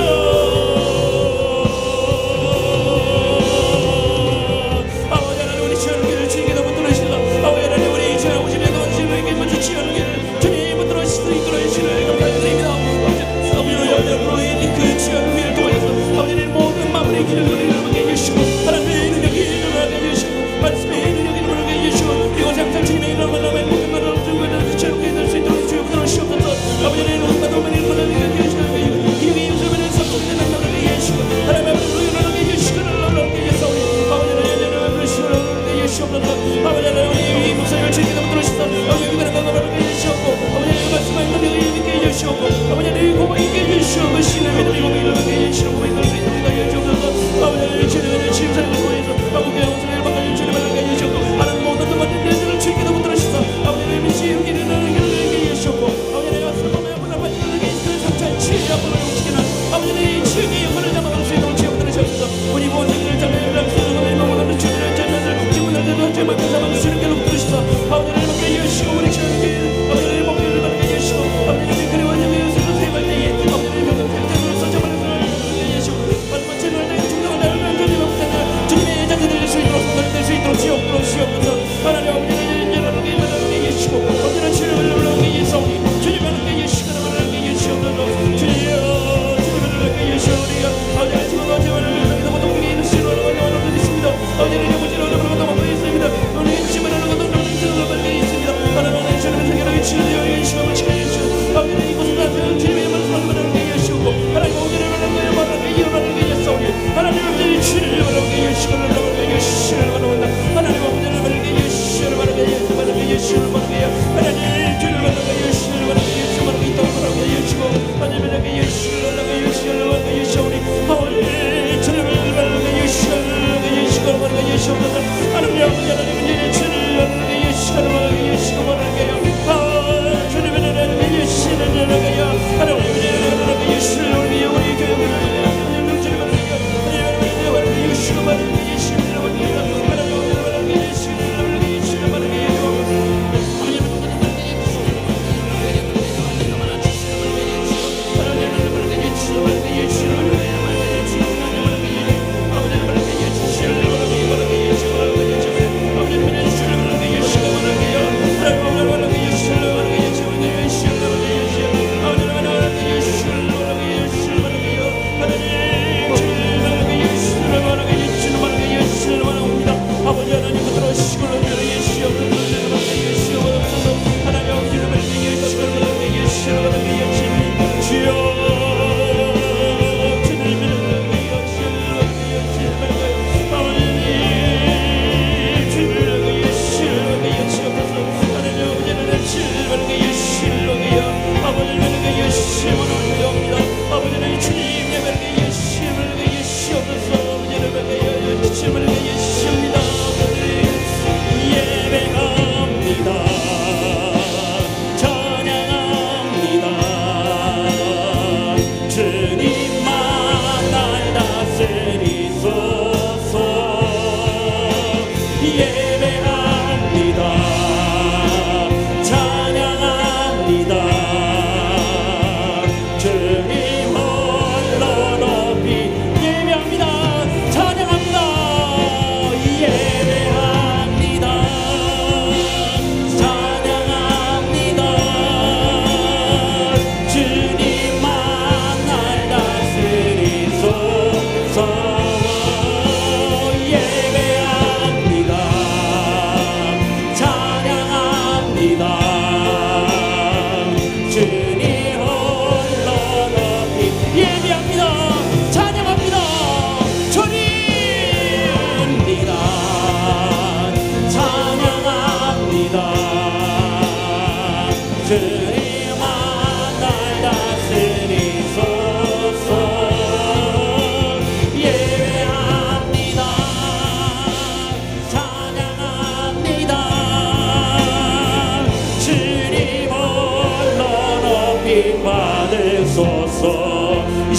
아버지 하나님 우리 지하루교회를 주님께서 붙들어 주시라. 아버지 하나님 우리 지하루교회를 주님에게 먼저 지하루교회를 주님 붙들어 주시도록 이끌어 주시를 감사드립니다. 아버지 하나님 그 지하루교회를 통해서 아버지 하나님 모든 마음의 길을 이루게 해주시고 하나님의 능력이 일어나게 해주시고 말씀의 능력이 일어나게 해주시고 이곳에 항상 주님의 이름을 남의 모든 것을 주님을 지하루교회 될 수 있도록 주여 붙들어 주시옵소서. 아버지 하나님 모든 것을 일어나게 해주시고 기억의 요즘에는 성품에 남나게 해주시고 하나님의 앞으로 일어나게 해주시고 나라게 해주시오니 아버지 하나님 그러시오니 예수옵소서. 아버지 하나님 우리 목사님을 주님께서 붙들어 주시사 아버지 여기는 건강하게 해주시옵고 아버지 하나님 말씀의 능력을 믿게 해주시옵고 아버지 하나님 고백하게 해주시옵고 신의 믿음이 고백을 하게 해주시옵고 고백을 하게 해주시옵소서. 아버지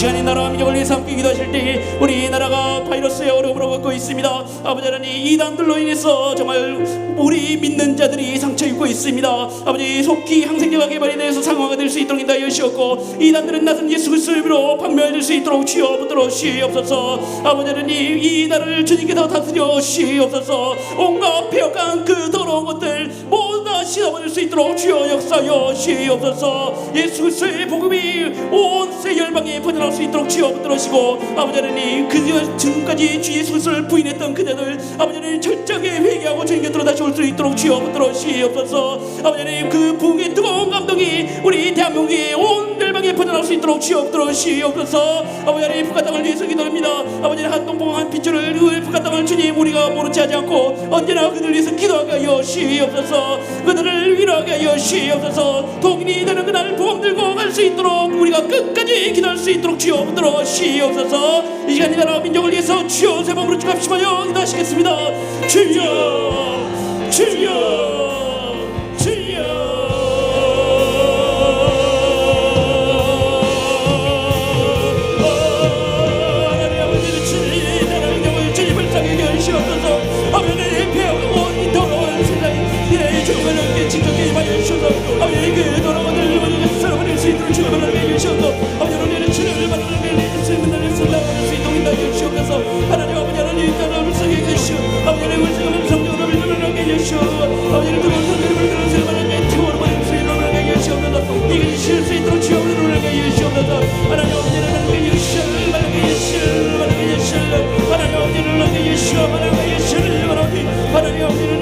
시간에 나라와 민족을 위해서 함께 기도하실 때 우리나라가 바이러스의 어려움으로 겪고 있습니다. 아버지 하나님, 이단들로 인해서 정말 우리 믿는 자들이 상처 입고 있습니다. 아버지, 속히 항생제가 개발이 되어서 상황화가 될 수 있도록 인도하여 주시옵고, 이단들은 나선 예수 그리스도의 이름으로 박멸될 수 있도록 주여 붙들어 주시옵소서. 아버지 하나님, 이 나라를 주님께서 다스려 주시옵소서. 온갖 폐역한 그 더러운 것들 모두 다 씻어버릴 수 있도록 주여 역사하여 주시옵소서. 예수 그리스도의 복음이 온 세 열방에 퍼져나갈 수 있도록 주여 붙들어주시고, 아버지 하나님, 그 지금까지 주 예수 그리스도를 부인했던 그자들 아버지 하나님 철저하게 회개하고 주님 곁으로 다시 올 수 있도록 주여 붙들어 주시옵소서. 아버지 하나님, 그 부흥의 뜨거운 감동이 우리 대한민국의 온 열방에 퍼져나갈 수 있도록 주여 붙들어 주시옵소서. 아버지 하나님, 북한 땅을 위해서 기도합니다. 아버지 하나님, 한동봉 한 핏줄을 북한 땅을 주님 우리가 모른 채 하지 않고 언제나 그들을 위해서 기도하게 하여 주시옵소서. 그들을 위로하게 하여 주시옵소서. 독일이 되는 그날 보험 들고 갈 수 있도록 우리가 끝까지 기도할 수 있도록 주여 붙들어 주시옵소서. 이 시간 이 나라 민족을 위해서 주여 세 번으로 축합심하여 기도하시겠습니다. 주여 주여 주여. 하나님 아버지는 주님 나라 민족을 주님 불쌍하게 하시옵소서. 아버지는 배우고 이 더러운 세상에 주님을 함께 진정하게 임하여 주셔서 아버지 그 더러운 것들을 살아버릴 수 있도록 주님을 함께 해주셔서 아버지 하나님은 주님을 만나는 주님을 살아버릴 수 있도록 인도하여 주옵소서. 하나님 아버지 하나님 나라 불쌍하게 해주시오. 아버지 하나님 불쌍한 성령으로 밀도를 하게 해주시오. 아버지 하나님 뜨거운 성령을 그런 세상을 함께 태워버릴 수 있도록 하게 해주시옵소서. 이것이 쉴 수 있도록 주님을 하게 해주시옵소서. 하나님 아버지 하나님 하게 해주시오. 하나님 하게 해주시오. 하나님 아버지를 하게 해주시오. 하나님 하게 해주시오. 하나님 아버지를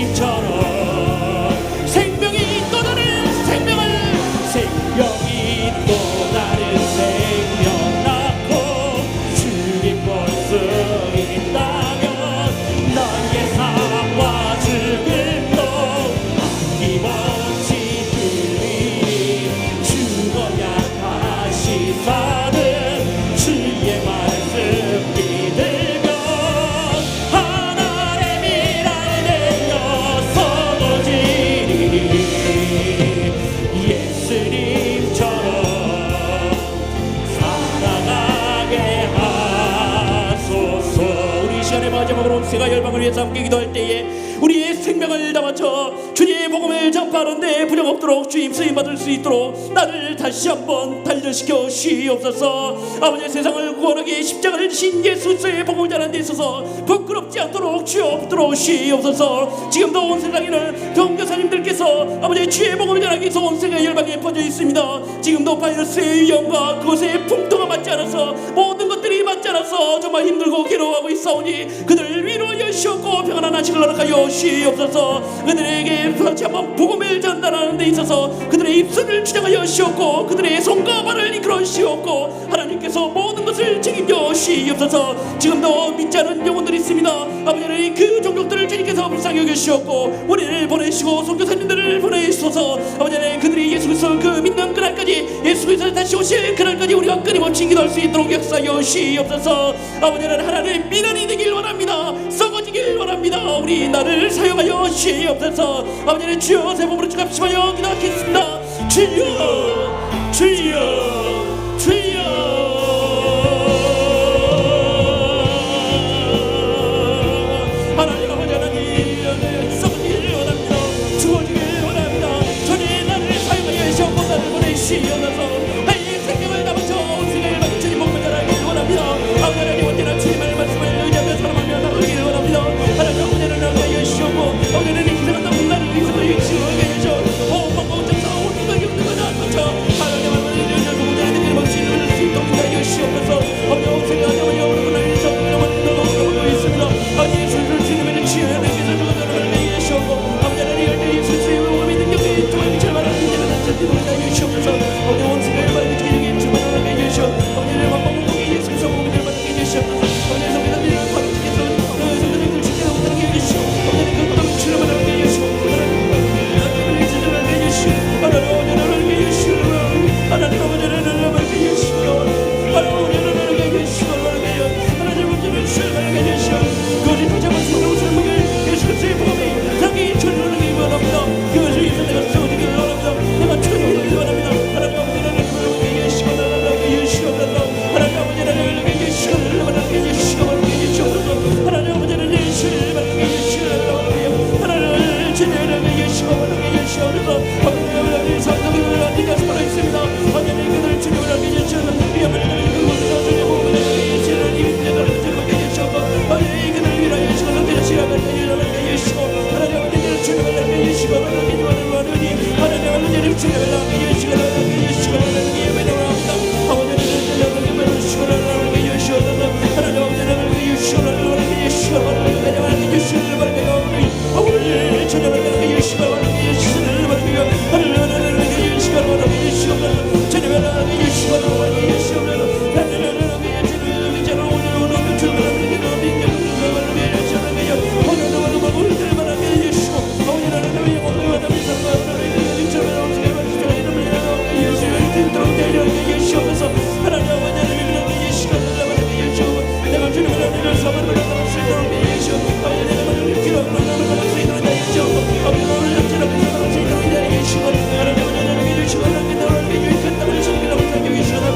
예수님처럼 생명이 또 다른 생명을 세가 열방을 위해서 함께 기도할 때에 우리의 생명을 담아쳐 주님의 복음을 전파하는데 부정 없도록 주님 쓰임받을 수 있도록 나를 다시 한번 단련시켜 주시옵소서. 아버지, 세상을 구원하기 십자가를 지신 예수의 복음을 전하는 데 있어서 부끄럽지 않도록 주여 붙들어 주시옵소서. 지금도 온 세상에는 선교사님들께서 아버지 주의 복음을 전하기 위해서 온 세계 열방에 퍼져 있습니다. 지금도 바이러스의 위험과 그것의 풍토가 맞지 않아서 모든 것들이 맞지 않아서 정말 힘들고 괴로워하고 있사오니 그들을 위로하여 주시옵고 평안한 안식을 허락하여 주시옵소서. 그들에게 다시 한번 복음을 전달하는 데 있어서 그들의 입술을 주장하여 주시옵고 그들의 손과 발을 이끌어 주시옵고 하나님께서 모든 것을 책임져 주시옵소서. 지금도 믿지 않은 영혼들이 있습니다. 아버지 하나님, 그 종족들을 주님께서 불쌍히 여겨주시옵고 우리를 보내시고 선교사님들을 보내주소서. 아버지 하나님, 그들이 예수 그리스도를 그 믿는 그날까지 예수 그리스도를 다시 오실 그날까지 우리가 끊임없이 기도할 수 있도록 역사하여 주시옵소서. 아버지 하나님, 미련이 되길 원합니다. 썩어지길 원합니다. 우리 나를 사용하여 주시옵소서. 아버지 하나님, 주여 새 몸으로 주갑심하여 기도하겠습니다. 주여 주여 주여. 하나님, 아버지 하나님, 썩어지길 원합니다. 죽어지길 원합니다. 주님, 나를 사용하여 주시옵고 나를 보내주시옵소서. 나의 생명을 담아서 온 세상을 받은 주님 복음을 전하길 원합니다. 아버지 하나님, 언제나 주님의 말씀을 의지하며 사랑하며 나가길 원합니다. 하나님, 아버지 하나님, 하여 주시옵고 아버지 하나님, 기생한 땅 나를 위해서 유치하게 해주시오. 온 방법은 정사 온 인간이 없는 거다. 하나님, 아버지 하나님, 복음을 하나님께 먹시는 수 있도록 하여 주시옵소서. 아버지, 온 세상을 하나님 오늘 나를 위해서 하고 있습니다. 아버지, 예수를 주님의 치유하는 께서 죽어서 나를 위해 주시옵고 아버지 하나님, 예수의 몸이 능력이 정말 미칠 만한 인자가 난자띠로 하여 주시옵소서. 아버지, 온 세상을 받는 기능이 주만 하게 해 주시오. 아버지, 내 맘먹은 공이 예수 그리스도 복음을 받게 해 주시옵소서. 아버지, 성도들을 파묻히께서 성도들을 지키지 못하게 해 주시오. 아버지, 그 고통을 치료받게 해 주시오. 하나님, 지지하게 해 주시오. 하나님, 하나님께 해 주시오. 하나님, 아버지 하나님께 해 주시오. 하나님, 하나님께 해 주시오. 하나님, 문제를 주시하게 해 주시오. 그것이 다시 한번 성도로 삶을 예수 그리스도의 복음이 자기 전율하기 원합니다. 그것을 위해서 내가 세워지기를 원합니다. 내가 천국을 원합니다. 하나님, 아버지 하나님께 해 주시고 하나님께 해 주시고 하나님, 아버지 하나님께 해 주시고 하나님께 해 주시고 하나님, 아버지 하나님께 해 주시고 하나님께 해 주시고 하나님, 주님에게 해 주시고 하나님께 해 주시고 아버지 하나님, 성도들을 어디가 살아 있습니다. 하나님, 그들 주님을 알게 해 주시고 위험을 그곳에서 주님 복음을 해 주시는 이민들을 주님께 해 주시고 아버지, 그들을 위하여 주시고 하나님, 해 주시고 하나님, 아버지 주님을 알게 해 주시고 하나님, 원하니 하나님, 아버지 주님을 알게 해 주시고 하나님, 해 주시고 하나님, 예배를 합니다. 아버지 하나님, 주시고 하나님, 해 주시고 하나님, 아버지 하나님, 해 주시고 하나님, 해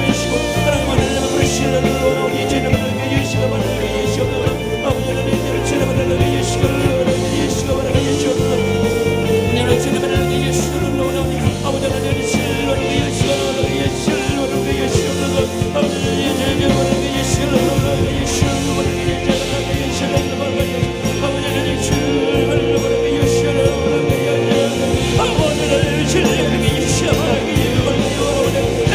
주시고 하나님, 해 주시고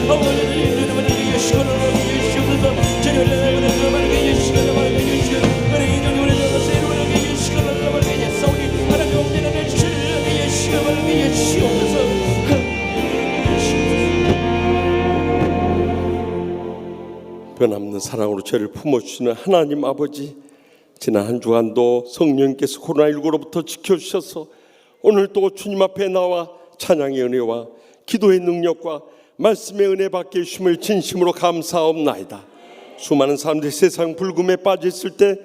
아버지 주님을 알게 해 주시고 하나님, 해 주시고 하나님, 해 주시고 하나님, 해 주시고 주님을 알게 해 주시고 하나님, 해 주시고 변함없는 사랑으로 저를 품어주시는 하나님 아버지, 지난 한 주간도 성령께서 코로나19로부터 지켜주셔서 오늘 또 주님 앞에 나와 찬양의 은혜와 기도의 능력과 말씀의 은혜 받게 해주심을 진심으로 감사옵나이다. 수많은 사람들이 세상 불금에 빠져 있을 때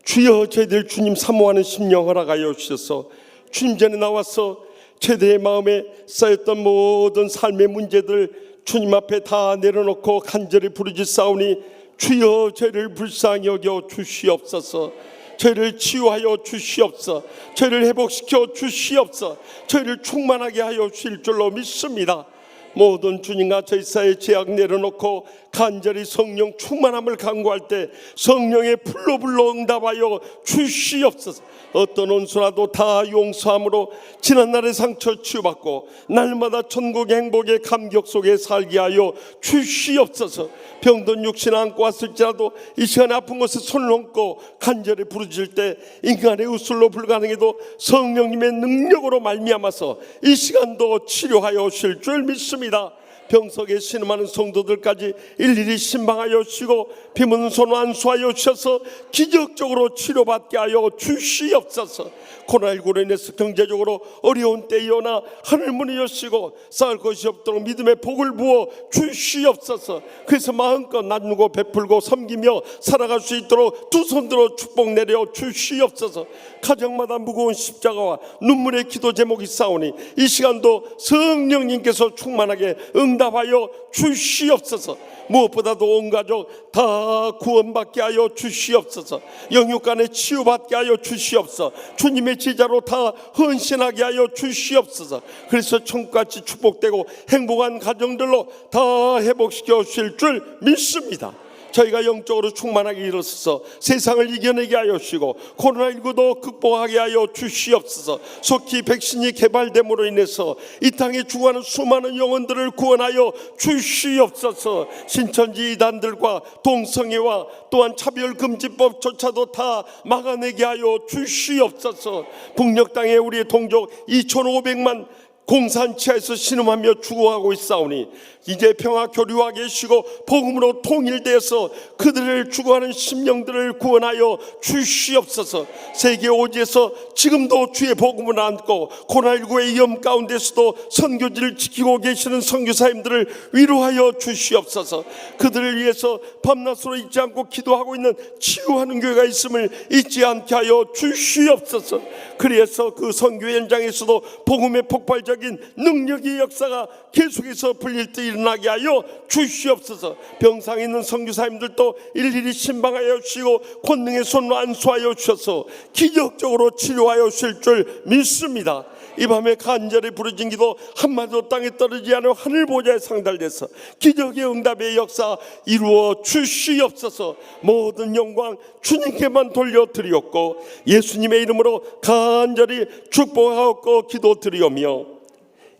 주여 저희들 주님 사모하는 심령 허락하여 주셔서 주님 전에 나와서 최대의 마음에 쌓였던 모든 삶의 문제들 주님 앞에 다 내려놓고 간절히 부르짖사오니 주여 저를 불쌍히 여겨 주시옵소서. 저희를 치유하여 주시옵소서. 저희를 회복시켜 주시옵소서. 저희를 충만하게 하여 주실 줄로 믿습니다. 모든 주님과 저희 사이의 죄악 내려놓고 간절히 성령 충만함을 간구할 때 성령의 불로 응답하여 주시옵소서. 어떤 원수라도 다 용서함으로 지난날의 상처 치유받고 날마다 천국의 행복의 감격 속에 살게 하여 주시옵소서. 병든 육신 안고 왔을지라도 이 시간에 아픈 곳에 손을 얹고 간절히 부르짖을 때 인간의 의술로 불가능해도 성령님의 능력으로 말미암아서 이 시간도 치료하여 주실 줄 믿습니다. 병석에 신음하는 성도들까지 일일이 신방하여 주시고 비묻는 손 안수하여 주셔서 기적적으로 치료받게 하여 주시옵소서. 코로나19로 인해서 경제적으로 어려운 때이오나 하늘 문이 여시고 쌓을 것이 없도록 믿음의 복을 부어 주시옵소서. 그래서 마음껏 나누고 베풀고 섬기며 살아갈 수 있도록 두 손 들어 축복 내려 주시옵소서. 가정마다 무거운 십자가와 눈물의 기도 제목이 싸우니 이 시간도 성령님께서 충만하게 응답하여 주시옵소서. 무엇보다도 온 가족 다 구원받게 하여 주시옵소서. 영육간에 치유받게 하여 주시옵소서. 주님의 제자로 다 헌신하게 하여 주시옵소서. 그래서 천국같이 축복되고 행복한 가정들로 다 회복시켜 주실 줄 믿습니다. 저희가 영적으로 충만하게 일어서서 세상을 이겨내게 하여 주시고 코로나19도 극복하게 하여 주시옵소서. 속히 백신이 개발됨으로 인해서 이 땅에 죽어가는 수많은 영혼들을 구원하여 주시옵소서. 신천지 이단들과 동성애와 또한 차별금지법조차도 다 막아내게 하여 주시옵소서. 북녘 땅에 우리의 동족 2,500만 공산치하에서 신음하며 죽어가고 있사오니 이제 평화 교류하게 해주시고 복음으로 통일되어서 그들을 죽어가는 심령들을 구원하여 주시옵소서. 세계 오지에서 지금도 주의 복음을 안고 코로나19의 위험 가운데서도 선교지를 지키고 계시는 선교사님들을 위로하여 주시옵소서. 그들을 위해서 밤낮으로 잊지 않고 기도하고 있는 치유하는 교회가 있음을 잊지 않게 하여 주시옵소서. 그래서 그 선교 현장에서도 복음의 폭발적인 능력의 역사가 계속해서 불릴 때 일어나게 하여 주시옵소서. 병상에 있는 선교사님들도 일일이 신방하여 주시고 권능의 손으로 안수하여 주셔서 기적적으로 치료하여 주실 줄 믿습니다. 이 밤에 간절히 부르짖은 기도 한마디도 땅에 떨어지지 않은 하늘 보좌에 상달돼서 기적의 응답의 역사 이루어 주시옵소서. 모든 영광 주님께만 돌려드리옵고 예수님의 이름으로 간절히 축복하옵고 기도드리오며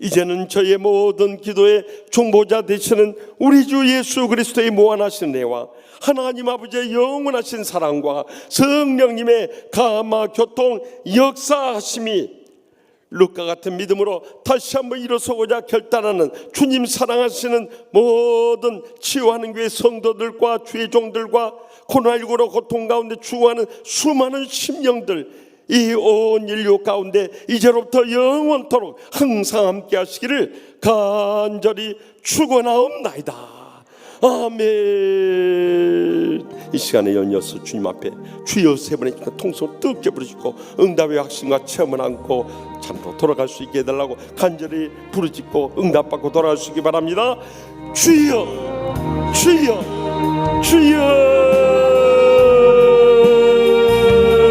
이제는 저희의 모든 기도의 중보자 되시는 우리 주 예수 그리스도의 무한하신 은혜와 하나님 아버지의 영원하신 사랑과 성령님의 감화 교통 역사하심이 루카 같은 믿음으로 다시 한번 일어서고자 결단하는 주님 사랑하시는 모든 치유하는 교회 성도들과 주의 종들과 코로나19로 고통 가운데 죽어가는 수많은 심령들 이 온 인류 가운데 이제로부터 영원토록 항상 함께 하시기를 간절히 축원하옵나이다. 아멘. 이 시간에 연이어서 주님 앞에 주여 세 번의 통성을 뜨겁게 부르짖고 응답의 확신과 체험을 안고 참으로 돌아갈 수 있게 해달라고 간절히 부르짖고 응답받고 돌아갈 수 있게 바랍니다. 주여 주여 주여